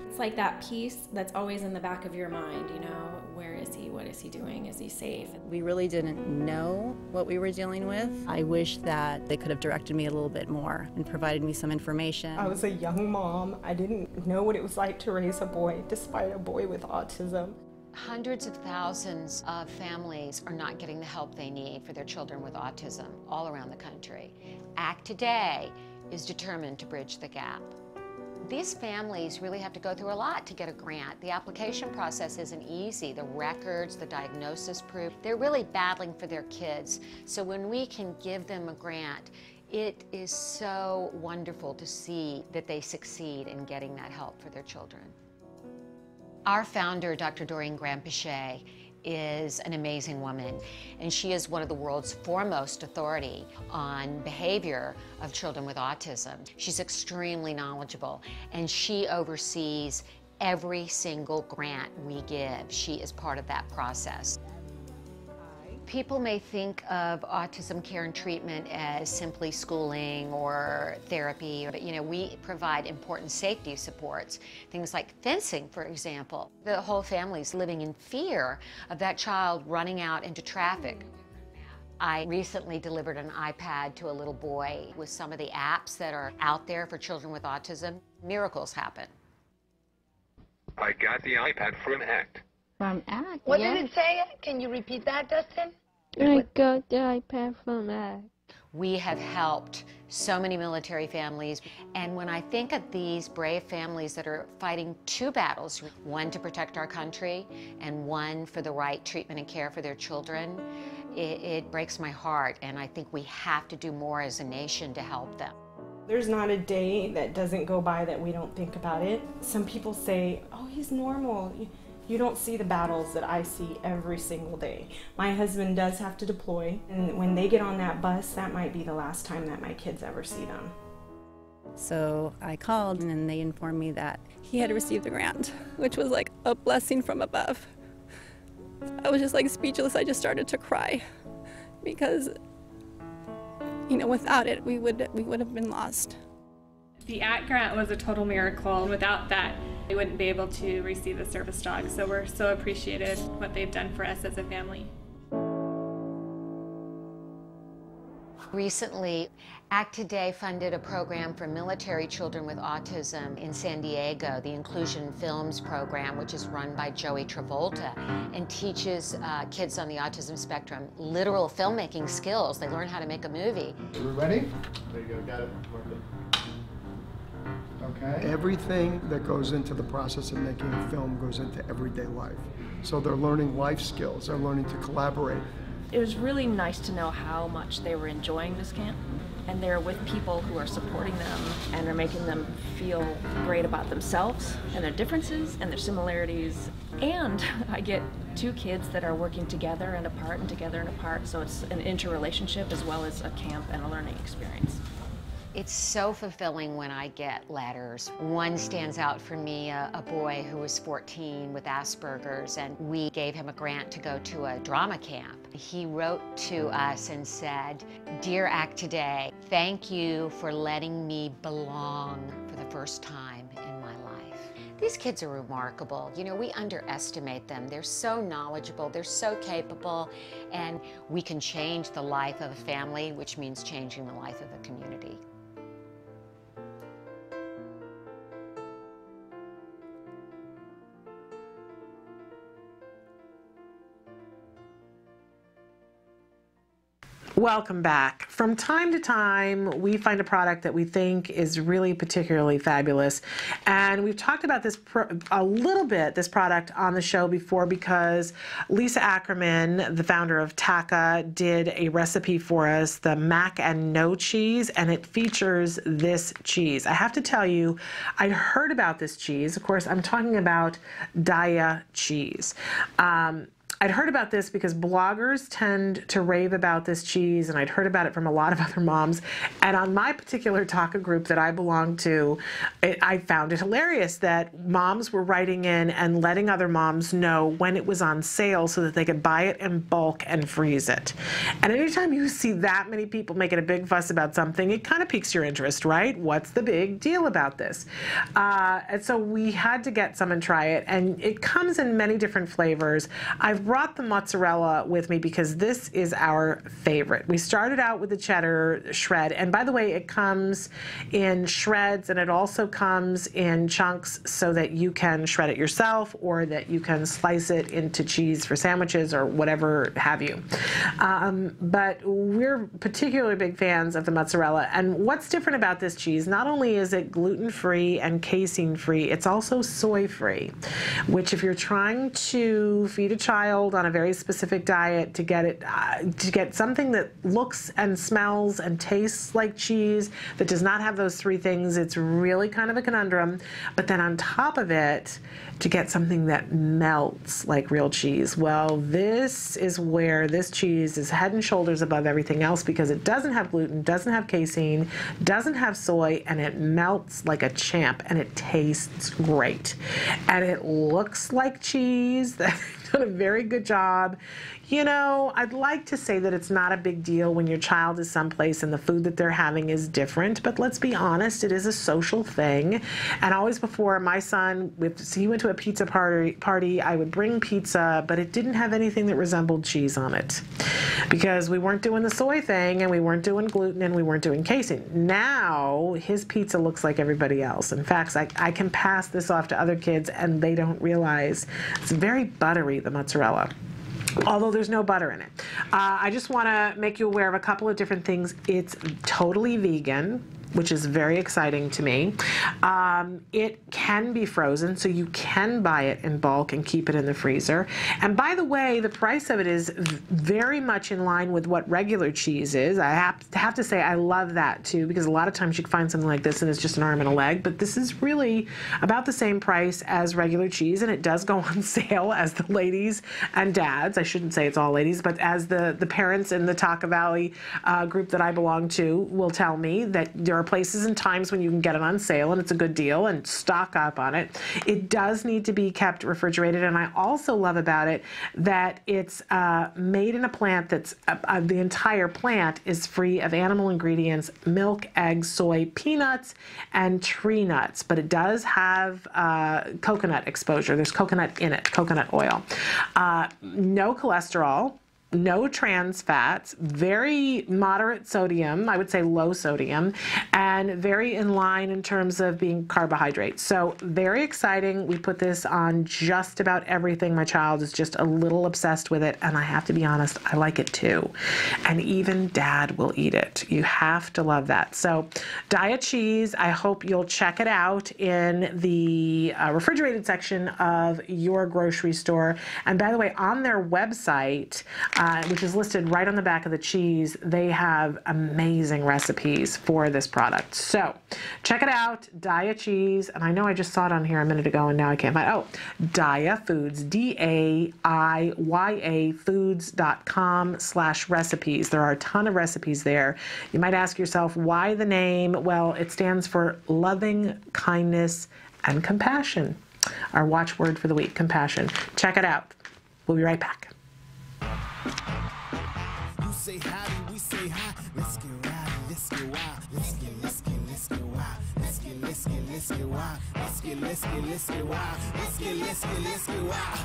It's like that piece that's always in the back of your mind, you know, where is he, what is he doing, is he safe? We really didn't know what we were dealing with. I wish that they could have directed me a little bit more and provided me some information. I was a young mom. I didn't know what it was like to raise a boy, despite a boy with autism. Hundreds of thousands of families are not getting the help they need for their children with autism all around the country. ACT Today is determined to bridge the gap. These families really have to go through a lot to get a grant. The application process isn't easy. The records, the diagnosis proof, they're really battling for their kids. So when we can give them a grant, it is so wonderful to see that they succeed in getting that help for their children. Our founder, Dr. Doreen Graham-Piché, is an amazing woman, and she is one of the world's foremost authority on behavior of children with autism. She's extremely knowledgeable, and she oversees every single grant we give. She is part of that process. People may think of autism care and treatment as simply schooling or therapy, but we provide important safety supports, things like fencing, for example. The whole family's living in fear of that child running out into traffic. I recently delivered an iPad to a little boy with some of the apps that are out there for children with autism. Miracles happen. I got the iPad from ACT. From ACT, What yeah. did it say? Can you repeat that, Dustin? I got the iPad from ACT. We have helped so many military families, and when I think of these brave families that are fighting two battles, one to protect our country and one for the right treatment and care for their children, it breaks my heart, and I think we have to do more as a nation to help them. There's not a day that doesn't go by that we don't think about it. Some people say, oh, he's normal. You don't see the battles that I see every single day. My husband does have to deploy, and when they get on that bus, that might be the last time that my kids ever see them. So I called, and then they informed me that he had received the grant, which was like a blessing from above. I was just like speechless. I just started to cry because, without it, we would have been lost. The ACT grant was a total miracle. Without that, we wouldn't be able to receive the service dog. So we're so appreciative what they've done for us as a family. Recently, ACT Today funded a program for military children with autism in San Diego, the Inclusion Films program, which is run by Joey Travolta and teaches kids on the autism spectrum literal filmmaking skills. They learn how to make a movie. Are we ready? There you go, got it. Okay. Everything that goes into the process of making a film goes into everyday life. So they're learning life skills, they're learning to collaborate. It was really nice to know how much they were enjoying this camp, and they're with people who are supporting them and are making them feel great about themselves and their differences and their similarities. And I get two kids that are working together and apart and together and apart, so it's an interrelationship as well as a camp and a learning experience. It's so fulfilling when I get letters. One stands out for me, a boy who was 14 with Asperger's, and we gave him a grant to go to a drama camp. He wrote to us and said, "Dear ACT Today, thank you for letting me belong for the first time in my life." These kids are remarkable. We underestimate them. They're so knowledgeable, they're so capable, and we can change the life of a family, which means changing the life of a community. Welcome back. From time to time, we find a product that we think is really particularly fabulous. And we've talked about this a little bit, this product, on the show before because Lisa Ackerman, the founder of Taka, did a recipe for us, the Mac and No cheese, and it features this cheese. I have to tell you, I'd heard about this cheese. Of course, I'm talking about Daiya cheese. I'd heard about this because bloggers tend to rave about this cheese, and I'd heard about it from a lot of other moms. And on my particular Taka group that I belong to, I found it hilarious that moms were writing in and letting other moms know when it was on sale so that they could buy it in bulk and freeze it. And anytime you see that many people making a big fuss about something, it kind of piques your interest, right? What's the big deal about this? And so we had to get some and try it, and it comes in many different flavors. I've brought the mozzarella with me because this is our favorite. We started out with the cheddar shred, and by the way, it comes in shreds, and it also comes in chunks so that you can shred it yourself or that you can slice it into cheese for sandwiches or whatever have you. But we're particularly big fans of the mozzarella. And what's different about this cheese, not only is it gluten-free and casein-free, it's also soy-free, which if you're trying to feed a child on a very specific diet to get something that looks and smells and tastes like cheese that does not have those three things, it's really kind of a conundrum. But then on top of it, to get something that melts like real cheese. Well, this is where this cheese is head and shoulders above everything else because it doesn't have gluten, doesn't have casein, doesn't have soy, and it melts like a champ, and it tastes great. And it looks like cheese. They've done a very good job. You know, I'd like to say that it's not a big deal when your child is someplace and the food that they're having is different, but let's be honest, it is a social thing. And always before, my son, he went to a pizza party, I would bring pizza, but it didn't have anything that resembled cheese on it because we weren't doing the soy thing and we weren't doing gluten and we weren't doing casein. Now, his pizza looks like everybody else. In fact, I can pass this off to other kids and they don't realize it's very buttery, the mozzarella, although there's no butter in it. I just want to make you aware of a couple of different things. It's totally vegan, which is very exciting to me. It can be frozen, so you can buy it in bulk and keep it in the freezer. And by the way, the price of it is very much in line with what regular cheese is. I have to say I love that too, because a lot of times you can find something like this and it's just an arm and a leg, but this is really about the same price as regular cheese, and it does go on sale, as the ladies and dads, I shouldn't say it's all ladies, but as the parents in the Taco Valley group that I belong to will tell me, that there are places and times when you can get it on sale and it's a good deal, and stock up on it. It does need to be kept refrigerated, and I also love about it that it's made in a plant that's the entire plant is free of animal ingredients, milk, eggs, soy, peanuts, and tree nuts, but it does have coconut exposure. There's coconut in it, coconut oil. No cholesterol, no trans fats, very moderate sodium, I would say low sodium, and very in line in terms of being carbohydrates. So very exciting. We put this on just about everything. My child is just a little obsessed with it, and I have to be honest, I like it too. And even Dad will eat it. You have to love that. So Daiya Cheese, I hope you'll check it out in the refrigerated section of your grocery store. And by the way, on their website, which is listed right on the back of the cheese, they have amazing recipes for this product. So check it out, Daiya Cheese. And I know I just saw it on here a minute ago and now I can't find it. Oh, Daiya Foods, DAIYA foods.com/recipes. There are a ton of recipes there. You might ask yourself, why the name? Well, it stands for loving kindness and compassion. Our watchword for the week, compassion. Check it out. We'll be right back. You say howdy, we say hi. Let's get rowdy, let's get wild. Let's get wild. Let's get wild. Let's get wild. Let's get wild.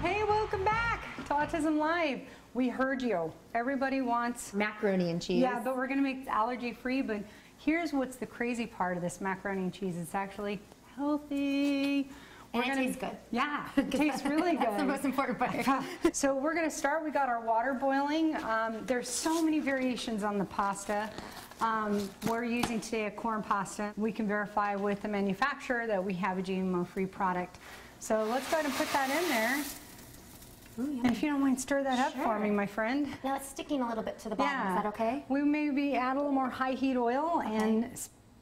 Hey, welcome back to Autism Live. We heard you. Everybody wants macaroni and cheese. Yeah, but we're gonna make it allergy free. But here's what's the crazy part of this macaroni and cheese. It's actually healthy. And it tastes good. Yeah, it tastes really good. That's the most important part. So we're going to start. We got our water boiling. There's so many variations on the pasta. We're using today a corn pasta. We can verify with the manufacturer that we have a GMO-free product. So let's go ahead and put that in there. Ooh, and if you don't mind, stir that up for me, my friend. Now it's sticking a little bit to the bottom. Yeah. Is that okay? We maybe add a little more high heat oil and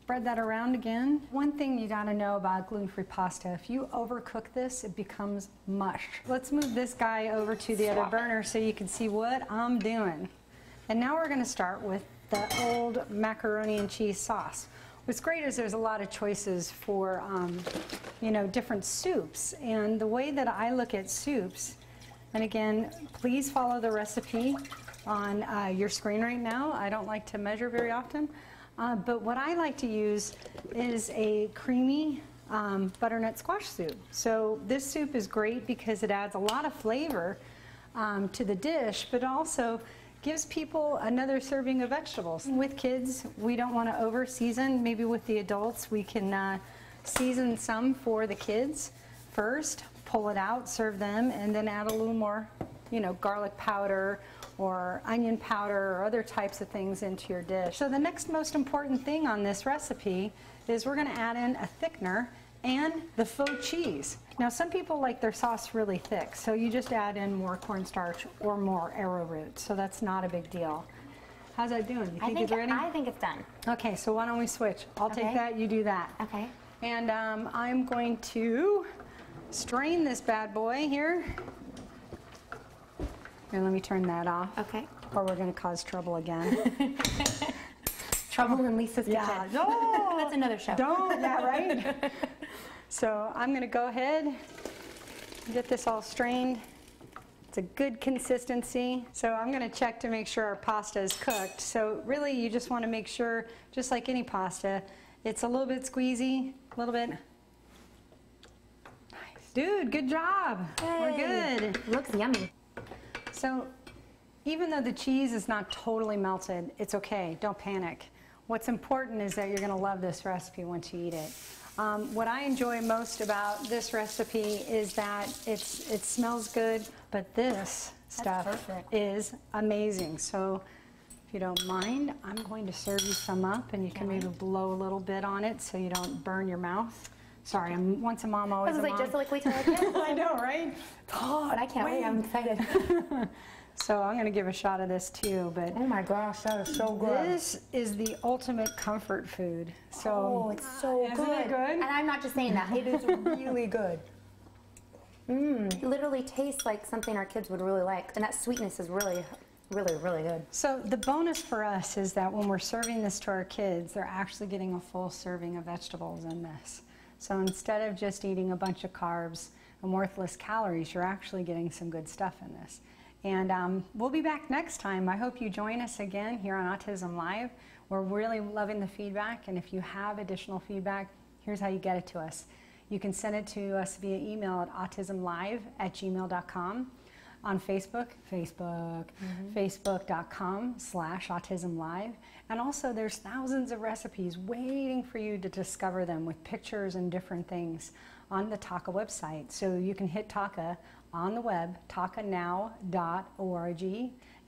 spread that around again. One thing you gotta know about gluten-free pasta, if you overcook this, it becomes mush. Let's move this guy over to the other burner so you can see what I'm doing. And now we're gonna start with the old macaroni and cheese sauce. What's great is there's a lot of choices for, you know, different soups. And the way that I look at soups, and again, please follow the recipe on your screen right now. I don't like to measure very often. But what I like to use is a creamy butternut squash soup. So this soup is great because it adds a lot of flavor to the dish, but also gives people another serving of vegetables. With kids, we don't want to over season. Maybe with the adults, we can season some for the kids first, pull it out, serve them, and then add a little more, you know, garlic powder or onion powder or other types of things into your dish. So the next most important thing on this recipe is we're going to add in a thickener and the faux cheese. Now some people like their sauce really thick, so you just add in more cornstarch or more arrowroot, so that's not a big deal. How's that doing? You think it's ready? I think it's done. Okay, so why don't we switch? I'll take that, you do that. Okay. And I'm going to strain this bad boy here. Here, let me turn that off. Okay. Or we're going to cause trouble again. Trouble in Lisa's kitchen. Yeah, no! That's another show. Don't, yeah, right? So I'm going to go ahead and get this all strained. It's a good consistency. So I'm going to check to make sure our pasta is cooked. So really you just want to make sure, just like any pasta, it's a little bit squeezy, a little bit. Nice. Dude, good job. Hey. We're good. Looks yummy. So even though the cheese is not totally melted, it's okay. Don't panic. What's important is that you're going to love this recipe once you eat it. What I enjoy most about this recipe is that it smells good, but this stuff is amazing. So if you don't mind, I'm going to serve you some up, and you can maybe blow a little bit on it so you don't burn your mouth. Sorry, I'm once a mom, always a mom. Just like we tell our kids. I know, right? Oh, but I can't wait. I'm excited. So I'm going to give a shot of this too, but oh my gosh, that is so good. This is the ultimate comfort food. So oh, it's so isn't good. It good? And I'm not just saying that; it is really good. It literally tastes like something our kids would really like, and that sweetness is really, really, really good. So the bonus for us is that when we're serving this to our kids, they're actually getting a full serving of vegetables in this. So instead of just eating a bunch of carbs and worthless calories, you're actually getting some good stuff in this. And we'll be back next time. I hope you join us again here on Autism Live. We're really loving the feedback, and if you have additional feedback, here's how you get it to us. You can send it to us via email at autismlive@gmail.com. On Facebook, facebook.com/autismlive. And also there's thousands of recipes waiting for you to discover them with pictures and different things on the Taka website. So you can hit Taka on the web, takanow.org,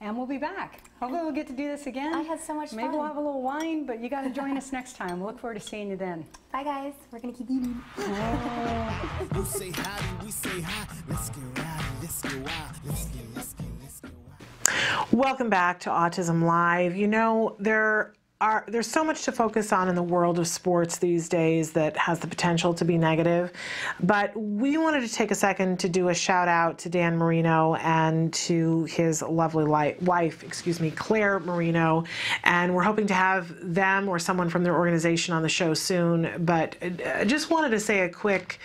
and we'll be back. Hopefully we'll get to do this again. I had so much fun. Maybe we'll have a little wine, but you got to join us next time. We'll look forward to seeing you then. Bye guys, we're gonna keep eating. You say howdy, we say hi. Let's get rowdy, let's get wild. Let's get wild. Welcome back to Autism Live. You know, there's so much to focus on in the world of sports these days that has the potential to be negative, but we wanted to take a second to do a shout out to Dan Marino and to his lovely wife, Claire Marino, and we're hoping to have them or someone from their organization on the show soon, but I just wanted to say a quick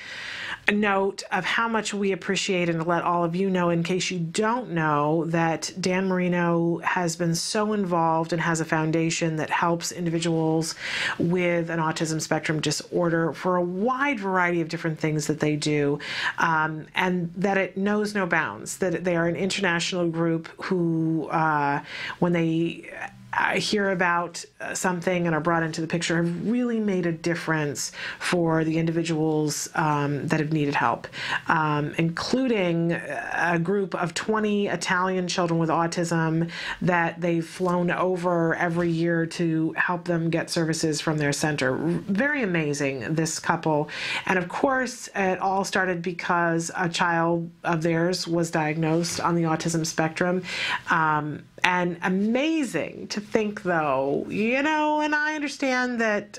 note of how much we appreciate and to let all of you know, in case you don't know, that Dan Marino has been so involved and has a foundation that helps individuals with an autism spectrum disorder for a wide variety of different things that they do, and that it knows no bounds, that they are an international group who, when they hear about something and are brought into the picture, have really made a difference for the individuals that have needed help, including a group of 20 Italian children with autism that they've flown over every year to help them get services from their center. Very amazing, this couple. And of course, it all started because a child of theirs was diagnosed on the autism spectrum. And amazing to think, though, you know, and I understand that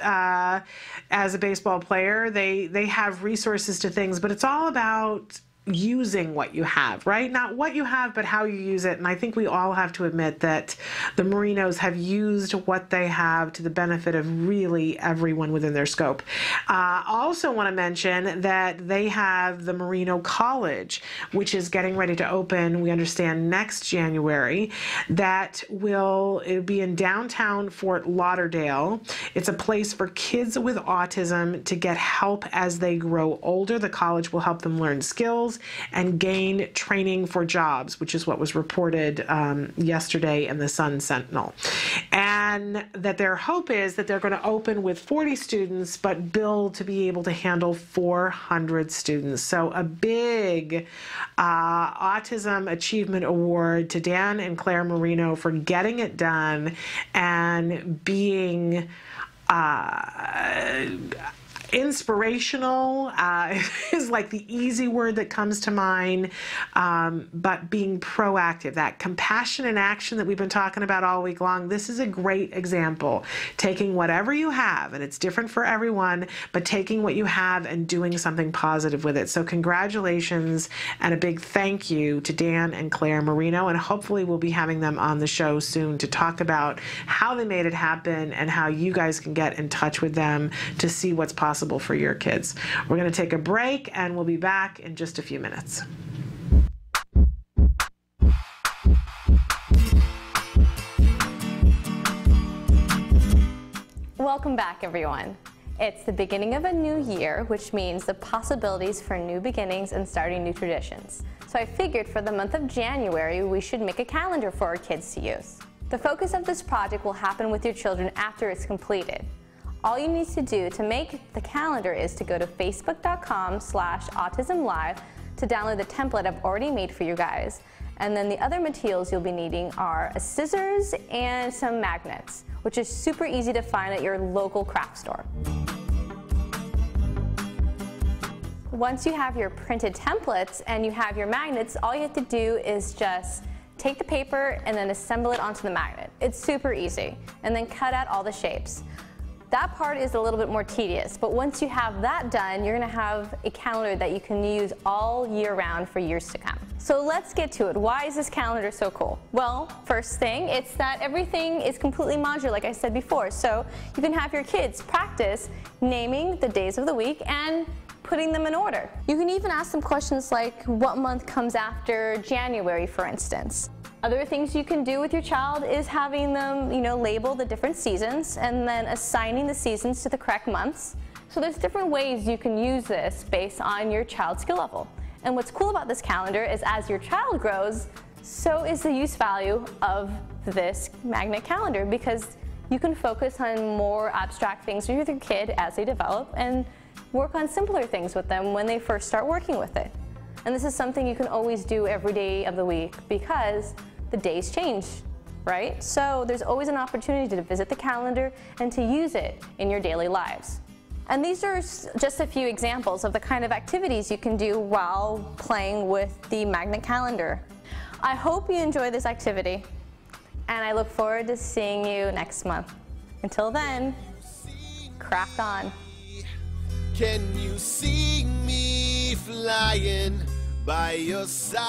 as a baseball player, they have resources to things, but it's all about using what you have, right? Not what you have, but how you use it. And I think we all have to admit that the Marinos have used what they have to the benefit of really everyone within their scope. Also want to mention that they have the Marino College, which is getting ready to open, we understand, next January. That it'll be in downtown Fort Lauderdale. It's a place for kids with autism to get help as they grow older. The college will help them learn skills and gain training for jobs, which is what was reported yesterday in the Sun Sentinel. And that their hope is that they're going to open with 40 students, but build to be able to handle 400 students. So a big Autism Achievement Award to Dan and Claire Marino for getting it done and being inspirational is like the easy word that comes to mind, but being proactive, that compassion and action that we've been talking about all week long. This is a great example. Taking whatever you have, and it's different for everyone, but taking what you have and doing something positive with it. So congratulations and a big thank you to Dan and Claire Marino, and hopefully we'll be having them on the show soon to talk about how they made it happen and how you guys can get in touch with them to see what's possible for your kids. We're going to take a break and we'll be back in just a few minutes. Welcome back, everyone. It's the beginning of a new year, which means the possibilities for new beginnings and starting new traditions. So I figured for the month of January, we should make a calendar for our kids to use. The focus of this project will happen with your children after it's completed. All you need to do to make the calendar is to go to facebook.com/autismlive to download the template I've already made for you guys. And then the other materials you'll be needing are a scissors and some magnets, which is super easy to find at your local craft store. Once you have your printed templates and you have your magnets, all you have to do is just take the paper and then assemble it onto the magnet. It's super easy. And then cut out all the shapes. That part is a little bit more tedious, but once you have that done, you're going to have a calendar that you can use all year round for years to come. So let's get to it. Why is this calendar so cool? Well, first thing, it's that everything is completely modular, like I said before. So you can have your kids practice naming the days of the week and putting them in order. You can even ask them questions like what month comes after January, for instance. Other things you can do with your child is having them, label the different seasons and then assigning the seasons to the correct months. So there's different ways you can use this based on your child's skill level. And what's cool about this calendar is as your child grows, so is the use value of this magnet calendar, because you can focus on more abstract things with your kid as they develop and work on simpler things with them when they first start working with it. And this is something you can always do every day of the week because the days change, right? So there's always an opportunity to visit the calendar and to use it in your daily lives. And these are just a few examples of the kind of activities you can do while playing with the magnet calendar. I hope you enjoy this activity, and I look forward to seeing you next month. Until then, craft on. Can you see me flying by your side?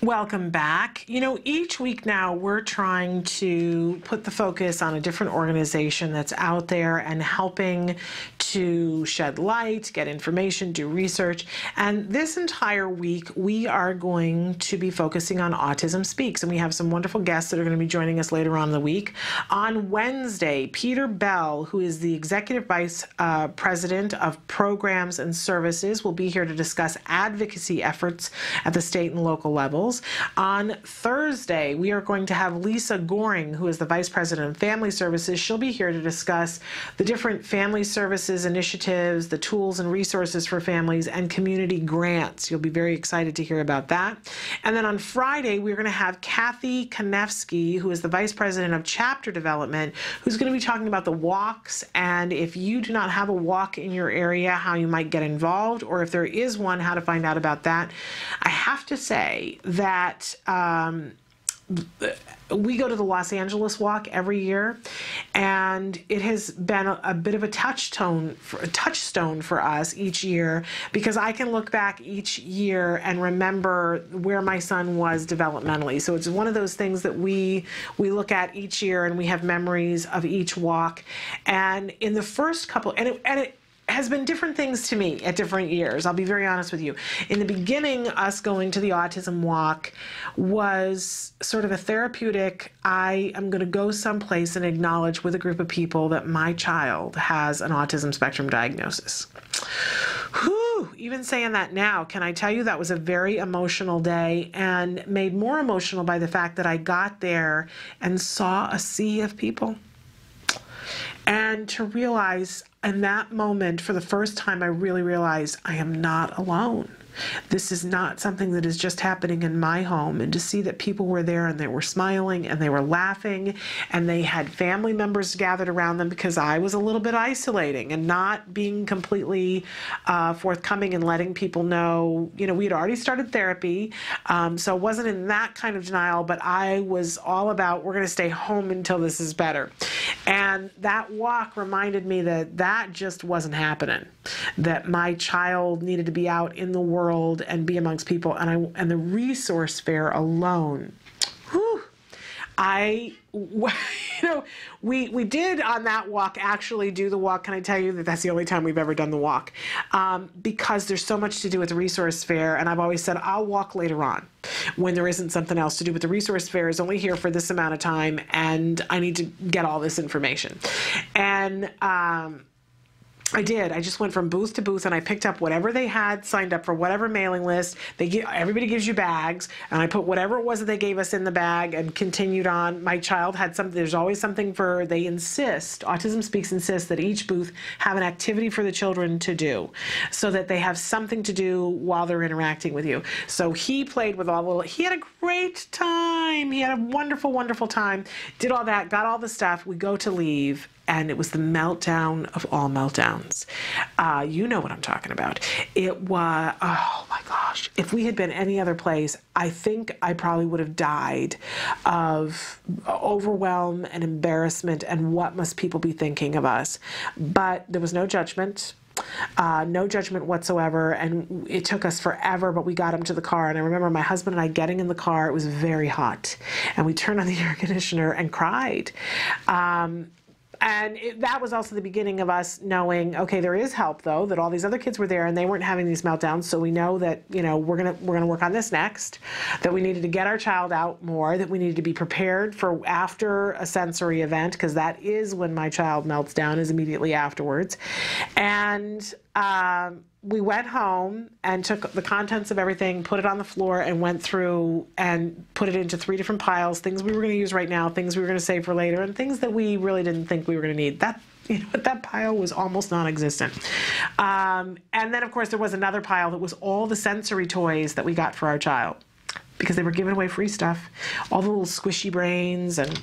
Welcome back. Each week now we're trying to put the focus on a different organization that's out there and helping to shed light, get information, do research. And this entire week we are going to be focusing on Autism Speaks, and we have some wonderful guests that are going to be joining us later on in the week. On Wednesday, Peter Bell, who is the Executive Vice President of Programs and Services, will be here to discuss advocacy efforts at the state and local levels. On Thursday, we are going to have Lisa Goring, who is the Vice President of Family Services. She'll be here to discuss the different family services initiatives, the tools and resources for families, and community grants. You'll be very excited to hear about that. And then on Friday, we're going to have Kathy Konevsky, who is the Vice President of Chapter Development, who's going to be talking about the walks, and if you do not have a walk in your area, how you might get involved, or if there is one, how to find out about that. I have to say that we go to the Los Angeles Walk every year, and it has been a bit of a touchstone for us each year, because I can look back each year and remember where my son was developmentally. So it's one of those things that we look at each year, and we have memories of each walk. And in the first couple, and it has been different things to me at different years. I'll be very honest with you. In the beginning, us going to the Autism Walk was sort of a therapeutic, I am going to go someplace and acknowledge with a group of people that my child has an autism spectrum diagnosis. Whew, even saying that now, can I tell you that was a very emotional day, and made more emotional by the fact that I got there and saw a sea of people. And to realize in that moment, for the first time, I really realized I am not alone. This is not something that is just happening in my home. And to see that people were there, and they were smiling, and they were laughing, and they had family members gathered around them, because I was a little bit isolating and not being completely forthcoming and letting people know, you know, we had already started therapy. So I wasn't in that kind of denial, but I was all about, we're going to stay home until this is better. And that walk reminded me that that just wasn't happening, that my child needed to be out in the world and be amongst people. And the resource fair alone, whew, we did on that walk actually do the walk. Can I tell you that that's the only time we've ever done the walk? Because there's so much to do with the resource fair, and I've always said I'll walk later on when there isn't something else to do, but the resource fair is only here for this amount of time, and I need to get all this information. And I did. I just went from booth to booth, and I picked up whatever they had signed up for, whatever mailing list. Everybody gives you bags, and I put whatever it was that they gave us in the bag and continued on. My child had something. There's always something they insist, Autism Speaks insists that each booth have an activity for the children to do, so that they have something to do while they're interacting with you. So he played with he had a great time. He had a wonderful, wonderful time. Did all that, got all the stuff. We go to leave, and it was the meltdown of all meltdowns. You know what I'm talking about. It was, oh my gosh. If we had been any other place, I think I probably would have died of overwhelm and embarrassment and what must people be thinking of us. But there was no judgment. No judgment whatsoever, and it took us forever, but we got him to the car. And I remember my husband and I getting in the car. It was very hot, and we turned on the air conditioner and cried. And that was also the beginning of us knowing, okay, there is help, though, that all these other kids were there and they weren't having these meltdowns. So we know that, you know, we're gonna work on this next, that we needed to get our child out more, that we needed to be prepared for after a sensory event, because that is when my child melts down, is immediately afterwards. And we went home and took the contents of everything, put it on the floor, and went through and put it into 3 different piles, things we were going to use right now, things we were going to save for later, and things that we really didn't think we were going to need. That pile was almost non-existent. And then, of course, there was another pile that was all the sensory toys that we got for our child, because they were giving away free stuff. All the little squishy brains and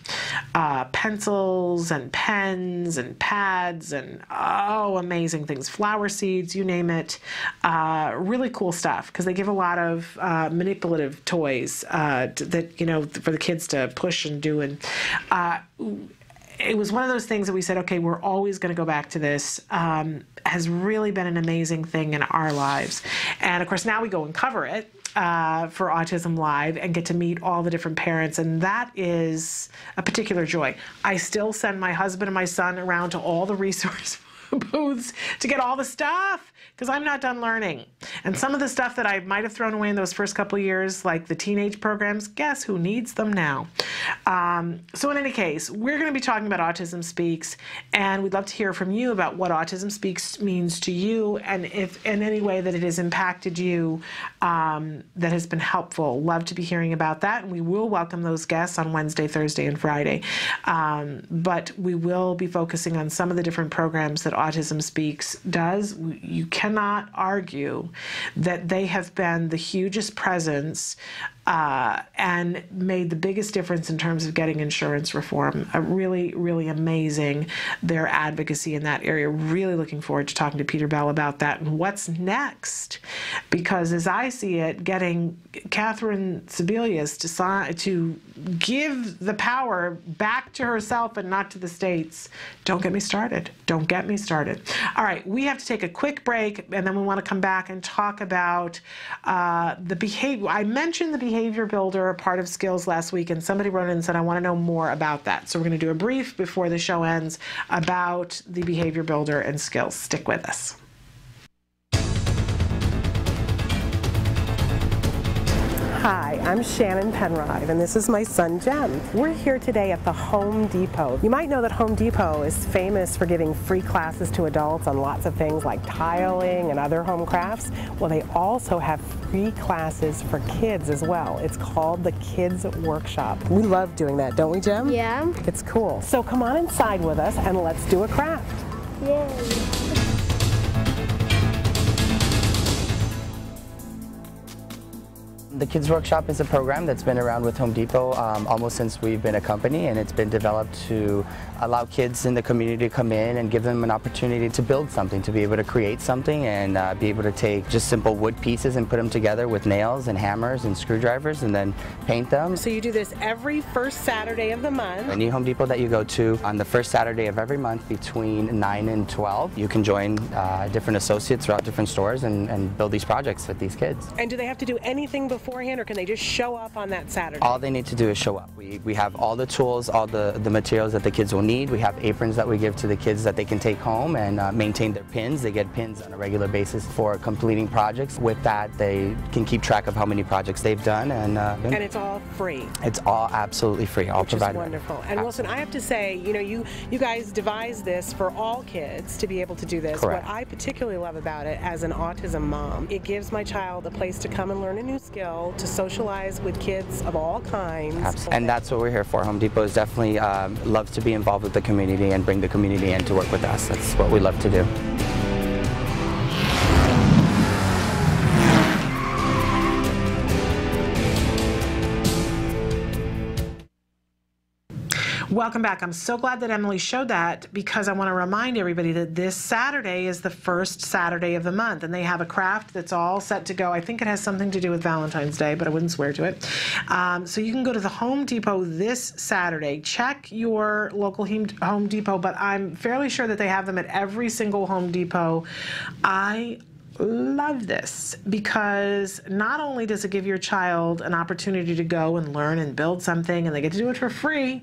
pencils and pens and pads and, oh, amazing things. Flower seeds, you name it. Really cool stuff, because they give a lot of manipulative toys that, you know, for the kids to push and do. And it was one of those things that we said, okay, we're always going to go back to this. Has really been an amazing thing in our lives. And, of course, now we go and cover it for Autism Live and get to meet all the different parents, and that is a particular joy. I still send my husband and my son around to all the resource booths to get all the stuff, because I'm not done learning. And some of the stuff that I might have thrown away in those first couple of years, like the teenage programs, guess who needs them now? So in any case, we're going to be talking about Autism Speaks, and we'd love to hear from you about what Autism Speaks means to you, and if in any way that it has impacted you that has been helpful. Love to be hearing about that, and we will welcome those guests on Wednesday, Thursday, and Friday. But we will be focusing on some of the different programs that Autism Speaks does. You cannot argue that they have been the hugest presence and made the biggest difference in terms of getting insurance reform. Really, really amazing, their advocacy in that area. Really looking forward to talking to Peter Bell about that and what's next. Because as I see it, getting Catherine Sebelius to give the power back to herself and not to the states, don't get me started. Don't get me started. All right, we have to take a quick break, and then we want to come back and talk about the behavior. I mentioned the behavior builder, part of skills, last week, and somebody wrote in and said, I want to know more about that. So we're going to do a brief before the show ends about the behavior builder and skills. Stick with us. Hi, I'm Shannon Penrod, and this is my son, Jem. We're here today at the Home Depot. You might know that Home Depot is famous for giving free classes to adults on lots of things like tiling and other home crafts. Well, they also have free classes for kids as well. It's called the Kids Workshop. We love doing that, don't we, Jem? Yeah. It's cool. So come on inside with us and let's do a craft. Yay. The Kids Workshop is a program that's been around with Home Depot almost since we've been a company, and it's been developed to allow kids in the community to come in and give them an opportunity to build something, to be able to create something and be able to take just simple wood pieces and put them together with nails and hammers and screwdrivers and then paint them. So you do this every first Saturday of the month. Any Home Depot that you go to on the first Saturday of every month between 9 and 12, you can join different associates throughout different stores and build these projects with these kids. And do they have to do anything beforehand, or can they just show up on that Saturday? All they need to do is show up. We have all the tools, all the materials that the kids will need. We have aprons that we give to the kids that they can take home and maintain their pins. They get pins on a regular basis for completing projects. With that, they can keep track of how many projects they've done. And it's all free. It's all absolutely free, all provided. Which is wonderful. And Wilson, I have to say, you know, you guys devised this for all kids to be able to do this. Correct. What I particularly love about it as an autism mom, it gives my child a place to come and learn a new skill, to socialize with kids of all kinds. Absolutely. And that's what we're here for. Home Depot is definitely loves to be involved with the community and bring the community in to work with us. That's what we love to do. Welcome back. I'm so glad that Emily showed that, because I want to remind everybody that this Saturday is the first Saturday of the month, and they have a craft that's all set to go. I think it has something to do with Valentine's Day, but I wouldn't swear to it. So you can go to the Home Depot this Saturday. Check your local Home Depot, but I'm fairly sure that they have them at every single Home Depot. I love this because not only does it give your child an opportunity to go and learn and build something, and they get to do it for free,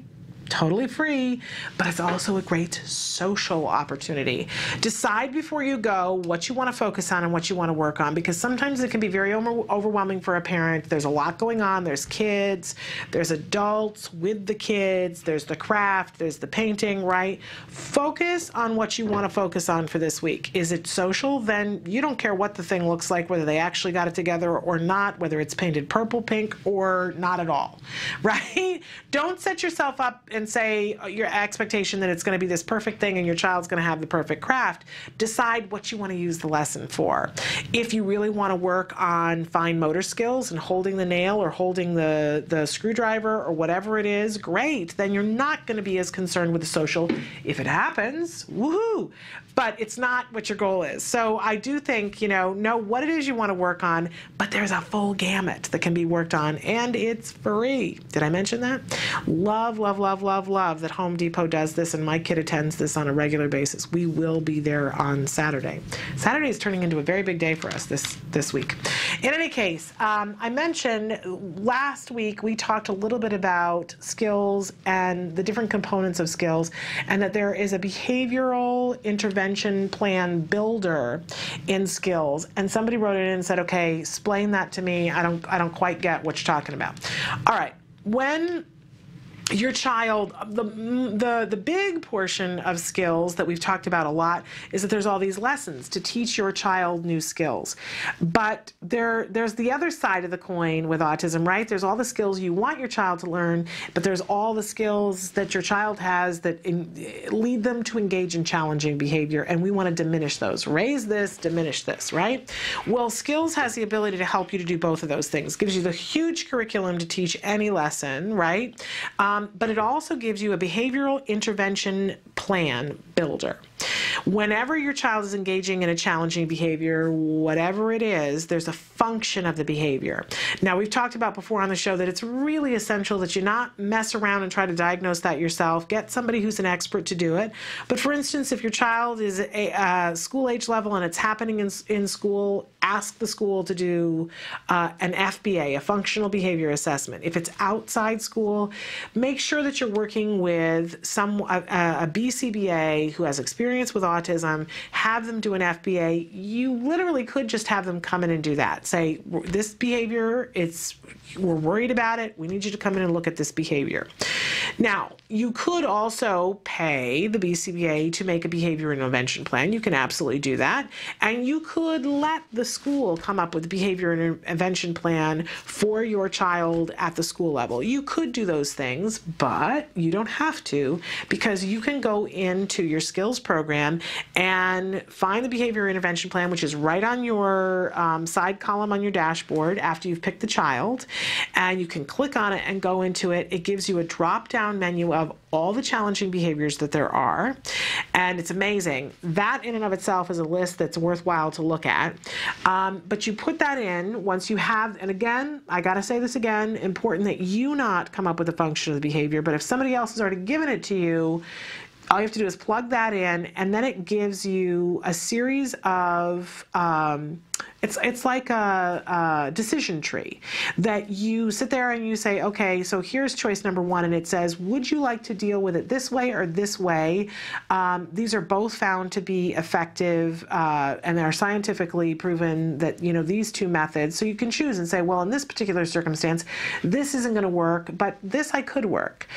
totally free, but it's also a great social opportunity. Decide before you go what you want to focus on and what you want to work on, because sometimes it can be very overwhelming for a parent. There's a lot going on. There's kids, there's adults with the kids, there's the craft, there's the painting, right? Focus on what you want to focus on for this week. Is it social? Then you don't care what the thing looks like, whether they actually got it together or not, whether it's painted purple, pink, or not at all, right? Don't set yourself up and say your expectation that it's going to be this perfect thing and your child's going to have the perfect craft. Decide what you want to use the lesson for. If you really want to work on fine motor skills and holding the nail or holding the screwdriver or whatever it is, great. Then you're not going to be as concerned with the social. If it happens, woohoo! But it's not what your goal is. So I do think, know what it is you want to work on, but there's a full gamut that can be worked on, and it's free. Did I mention that? Love, love, love, love, love that Home Depot does this, and my kid attends this on a regular basis. We will be there on Saturday. Saturday is turning into a very big day for us this week. In any case, I mentioned last week we talked a little bit about skills and the different components of skills, and that there is a behavioral intervention plan builder in skills. And somebody wrote it in and said, okay, explain that to me. I don't quite get what you're talking about. All right. When your child, the big portion of skills that we've talked about a lot is that there's all these lessons to teach your child new skills. But there's the other side of the coin with autism, right? There's all the skills you want your child to learn, but there's all the skills that your child has that lead them to engage in challenging behavior, and we want to diminish those. Raise this, diminish this, right? Well, skills has the ability to help you to do both of those things. Gives you the huge curriculum to teach any lesson, right? But it also gives you a behavioral intervention plan builder. Whenever your child is engaging in a challenging behavior, whatever it is, there's a function of the behavior. Now, we've talked about before on the show that it's really essential that you not mess around and try to diagnose that yourself. Get somebody who's an expert to do it. But for instance, if your child is a school age level and it's happening in school, ask the school to do an FBA, a functional behavior assessment. If it's outside school, make sure that you're working with a BCBA who has experience with autism. Have them do an FBA. You literally could just have them come in and do that. Say, this behavior, we're worried about it. We need you to come in and look at this behavior. Now, you could also pay the BCBA to make a behavior intervention plan. You can absolutely do that. And you could let the school come up with a behavior intervention plan for your child at the school level. You could do those things, but you don't have to, because you can go into your skills program and find the behavior intervention plan, which is right on your side column on your dashboard after you've picked the child, and you can click on it and go into it. It gives you a drop-down menu of all the challenging behaviors that there are, and it's amazing. That in and of itself is a list that's worthwhile to look at. But you put that in once you have, and again, I gotta say this again, important that you not come up with a function of the behavior, but if somebody else has already given it to you, all you have to do is plug that in, and then it gives you a series of it's like a decision tree that you sit there and you say, okay, so here's choice number one, and it says, would you like to deal with it this way or this way? These are both found to be effective and are scientifically proven that, you know, these two methods. So you can choose and say, well, in this particular circumstance, this isn't going to work, but this I could work.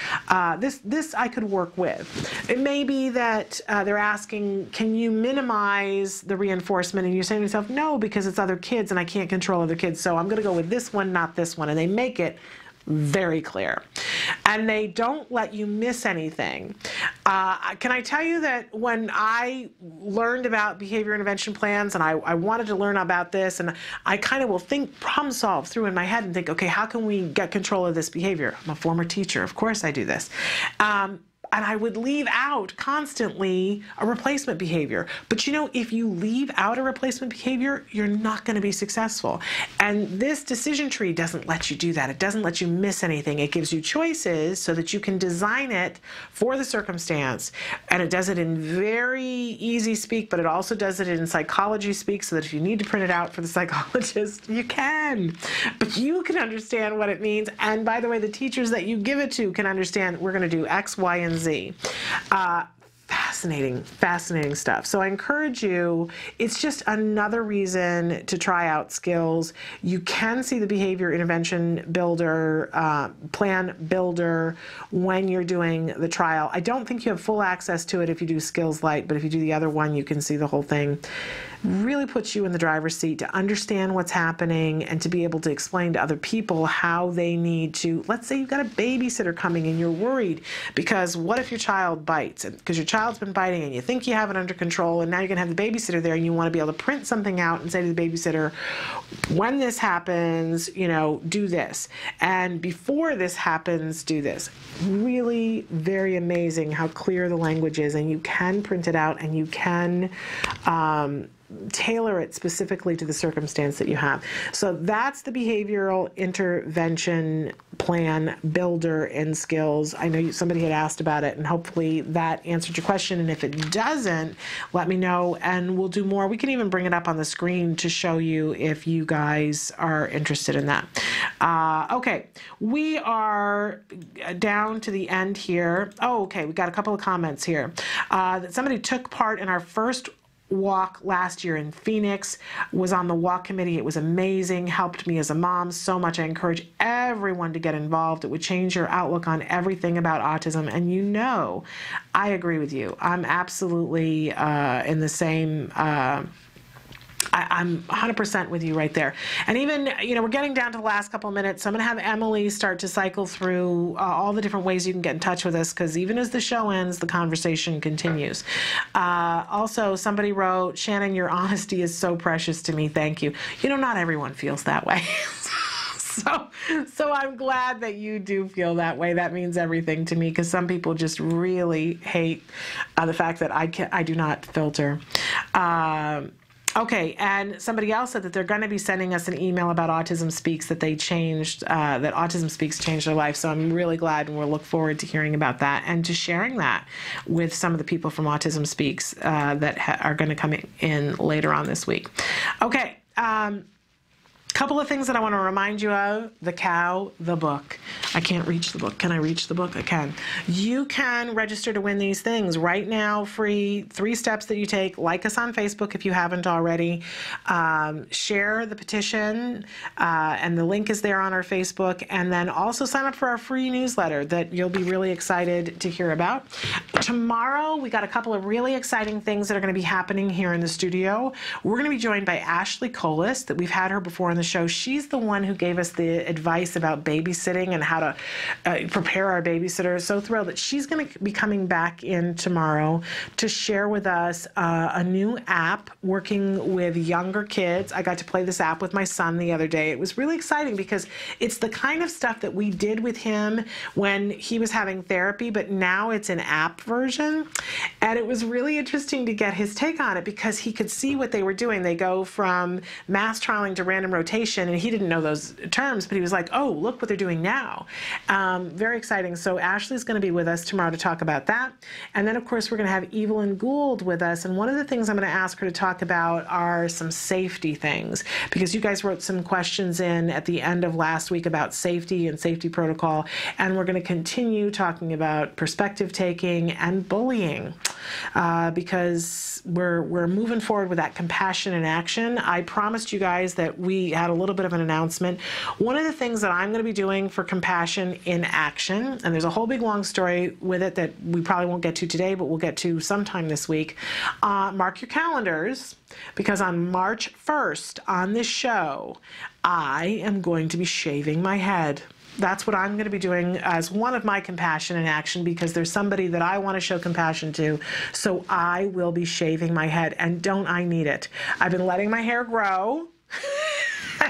This I could work with. It may be that they're asking, can you minimize the reinforcement? And you're saying to yourself, no, because it's other kids and I can't control other kids, so I'm going to go with this one, not this one. And they make it very clear. And they don't let you miss anything. Can I tell you that when I learned about behavior intervention plans and I wanted to learn about this, and I kind of will problem solve through in my head and think, okay, how can we get control of this behavior? I'm a former teacher. Of course I do this. And I would leave out constantly a replacement behavior. But you know, if you leave out a replacement behavior, you're not going to be successful. And this decision tree doesn't let you do that. It doesn't let you miss anything. It gives you choices so that you can design it for the circumstance. And it does it in very easy speak, but it also does it in psychology speak, so that if you need to print it out for the psychologist, you can. But you can understand what it means. And by the way, the teachers that you give it to can understand we're going to do X, Y, and Z. Fascinating, fascinating stuff. So I encourage you, it's just another reason to try out skills. You can see the behavior intervention builder, plan builder when you're doing the trial. I don't think you have full access to it if you do Skills Lite, but if you do the other one, you can see the whole thing. Really puts you in the driver's seat to understand what's happening and to be able to explain to other people how they need to. Let's say you've got a babysitter coming and you're worried because what if your child bites? Because your child's been biting and you think you have it under control, and now you're going to have the babysitter there and you want to be able to print something out and say to the babysitter, when this happens, you know, do this. And before this happens, do this. Really very amazing how clear the language is, and you can print it out and you can tailor it specifically to the circumstance that you have. So that's the behavioral intervention plan builder in Skills. I know somebody had asked about it, and hopefully that answered your question. And if it doesn't, let me know and we'll do more. We can even bring it up on the screen to show you if you guys are interested in that. Okay, we are down to the end here. Oh, okay, we got a couple of comments here. That somebody took part in our first walk last year in Phoenix, was on the walk committee. It was amazing, helped me as a mom so much. I encourage everyone to get involved. It would change your outlook on everything about autism. And you know, I agree with you. I'm absolutely in the same I'm 100% with you right there. And even, you know, we're getting down to the last couple minutes, so I'm going to have Emily start to cycle through all the different ways you can get in touch with us, because even as the show ends, the conversation continues. Also, somebody wrote, Shannon, your honesty is so precious to me. Thank you. You know, not everyone feels that way. So I'm glad that you do feel that way. That means everything to me, because some people just really hate the fact that I do not filter. Okay, and somebody else said that they're going to be sending us an email about Autism Speaks, that they changed, that Autism Speaks changed their life. So I'm really glad, and we'll look forward to hearing about that and to sharing that with some of the people from Autism Speaks that are going to come in later on this week. Okay. Couple of things that I want to remind you of. The Cow, the book. I can't reach the book. Can I reach the book? I can. You can register to win these things right now, free. 3 steps that you take. Like us on Facebook if you haven't already. Share the petition, and the link is there on our Facebook. And then also sign up for our free newsletter that you'll be really excited to hear about. Tomorrow, we got a couple of really exciting things that are going to be happening here in the studio. We're going to be joined by Ashley Colas, that we've had her before in the show. She's the one who gave us the advice about babysitting and how to prepare our babysitters. So thrilled that she's going to be coming back in tomorrow to share with us a new app working with younger kids. I got to play this app with my son the other day. It was really exciting because it's the kind of stuff that we did with him when he was having therapy, but now it's an app version. And it was really interesting to get his take on it, because he could see what they were doing. They go from mass trialing to random rotation, and he didn't know those terms, but he was like, oh, look what they're doing now. Very exciting. So Ashley's going to be with us tomorrow to talk about that. And then, of course, we're going to have Evelyn Gould with us. And one of the things I'm going to ask her to talk about are some safety things, because you guys wrote some questions in at the end of last week about safety and safety protocol. And we're going to continue talking about perspective taking and bullying, because we're moving forward with that compassion in action. I promised you guys that we had a little bit of an announcement. One of the things that I'm going to be doing for compassion in action, and there's a whole big long story with it that we probably won't get to today, but we'll get to sometime this week. Mark your calendars, because on March 1st on this show, I am going to be shaving my head. That's what I'm going to be doing as one of my compassion in action, because there's somebody that I want to show compassion to. So I will be shaving my head, and don't I need it? I've been letting my hair grow.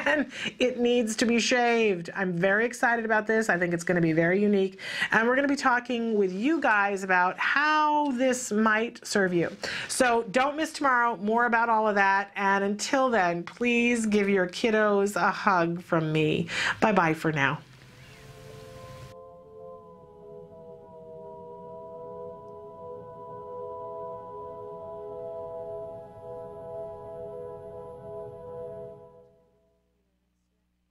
And it needs to be shaved. I'm very excited about this. I think it's going to be very unique. And we're going to be talking with you guys about how this might serve you. So don't miss tomorrow. More about all of that. And until then, please give your kiddos a hug from me. Bye-bye for now.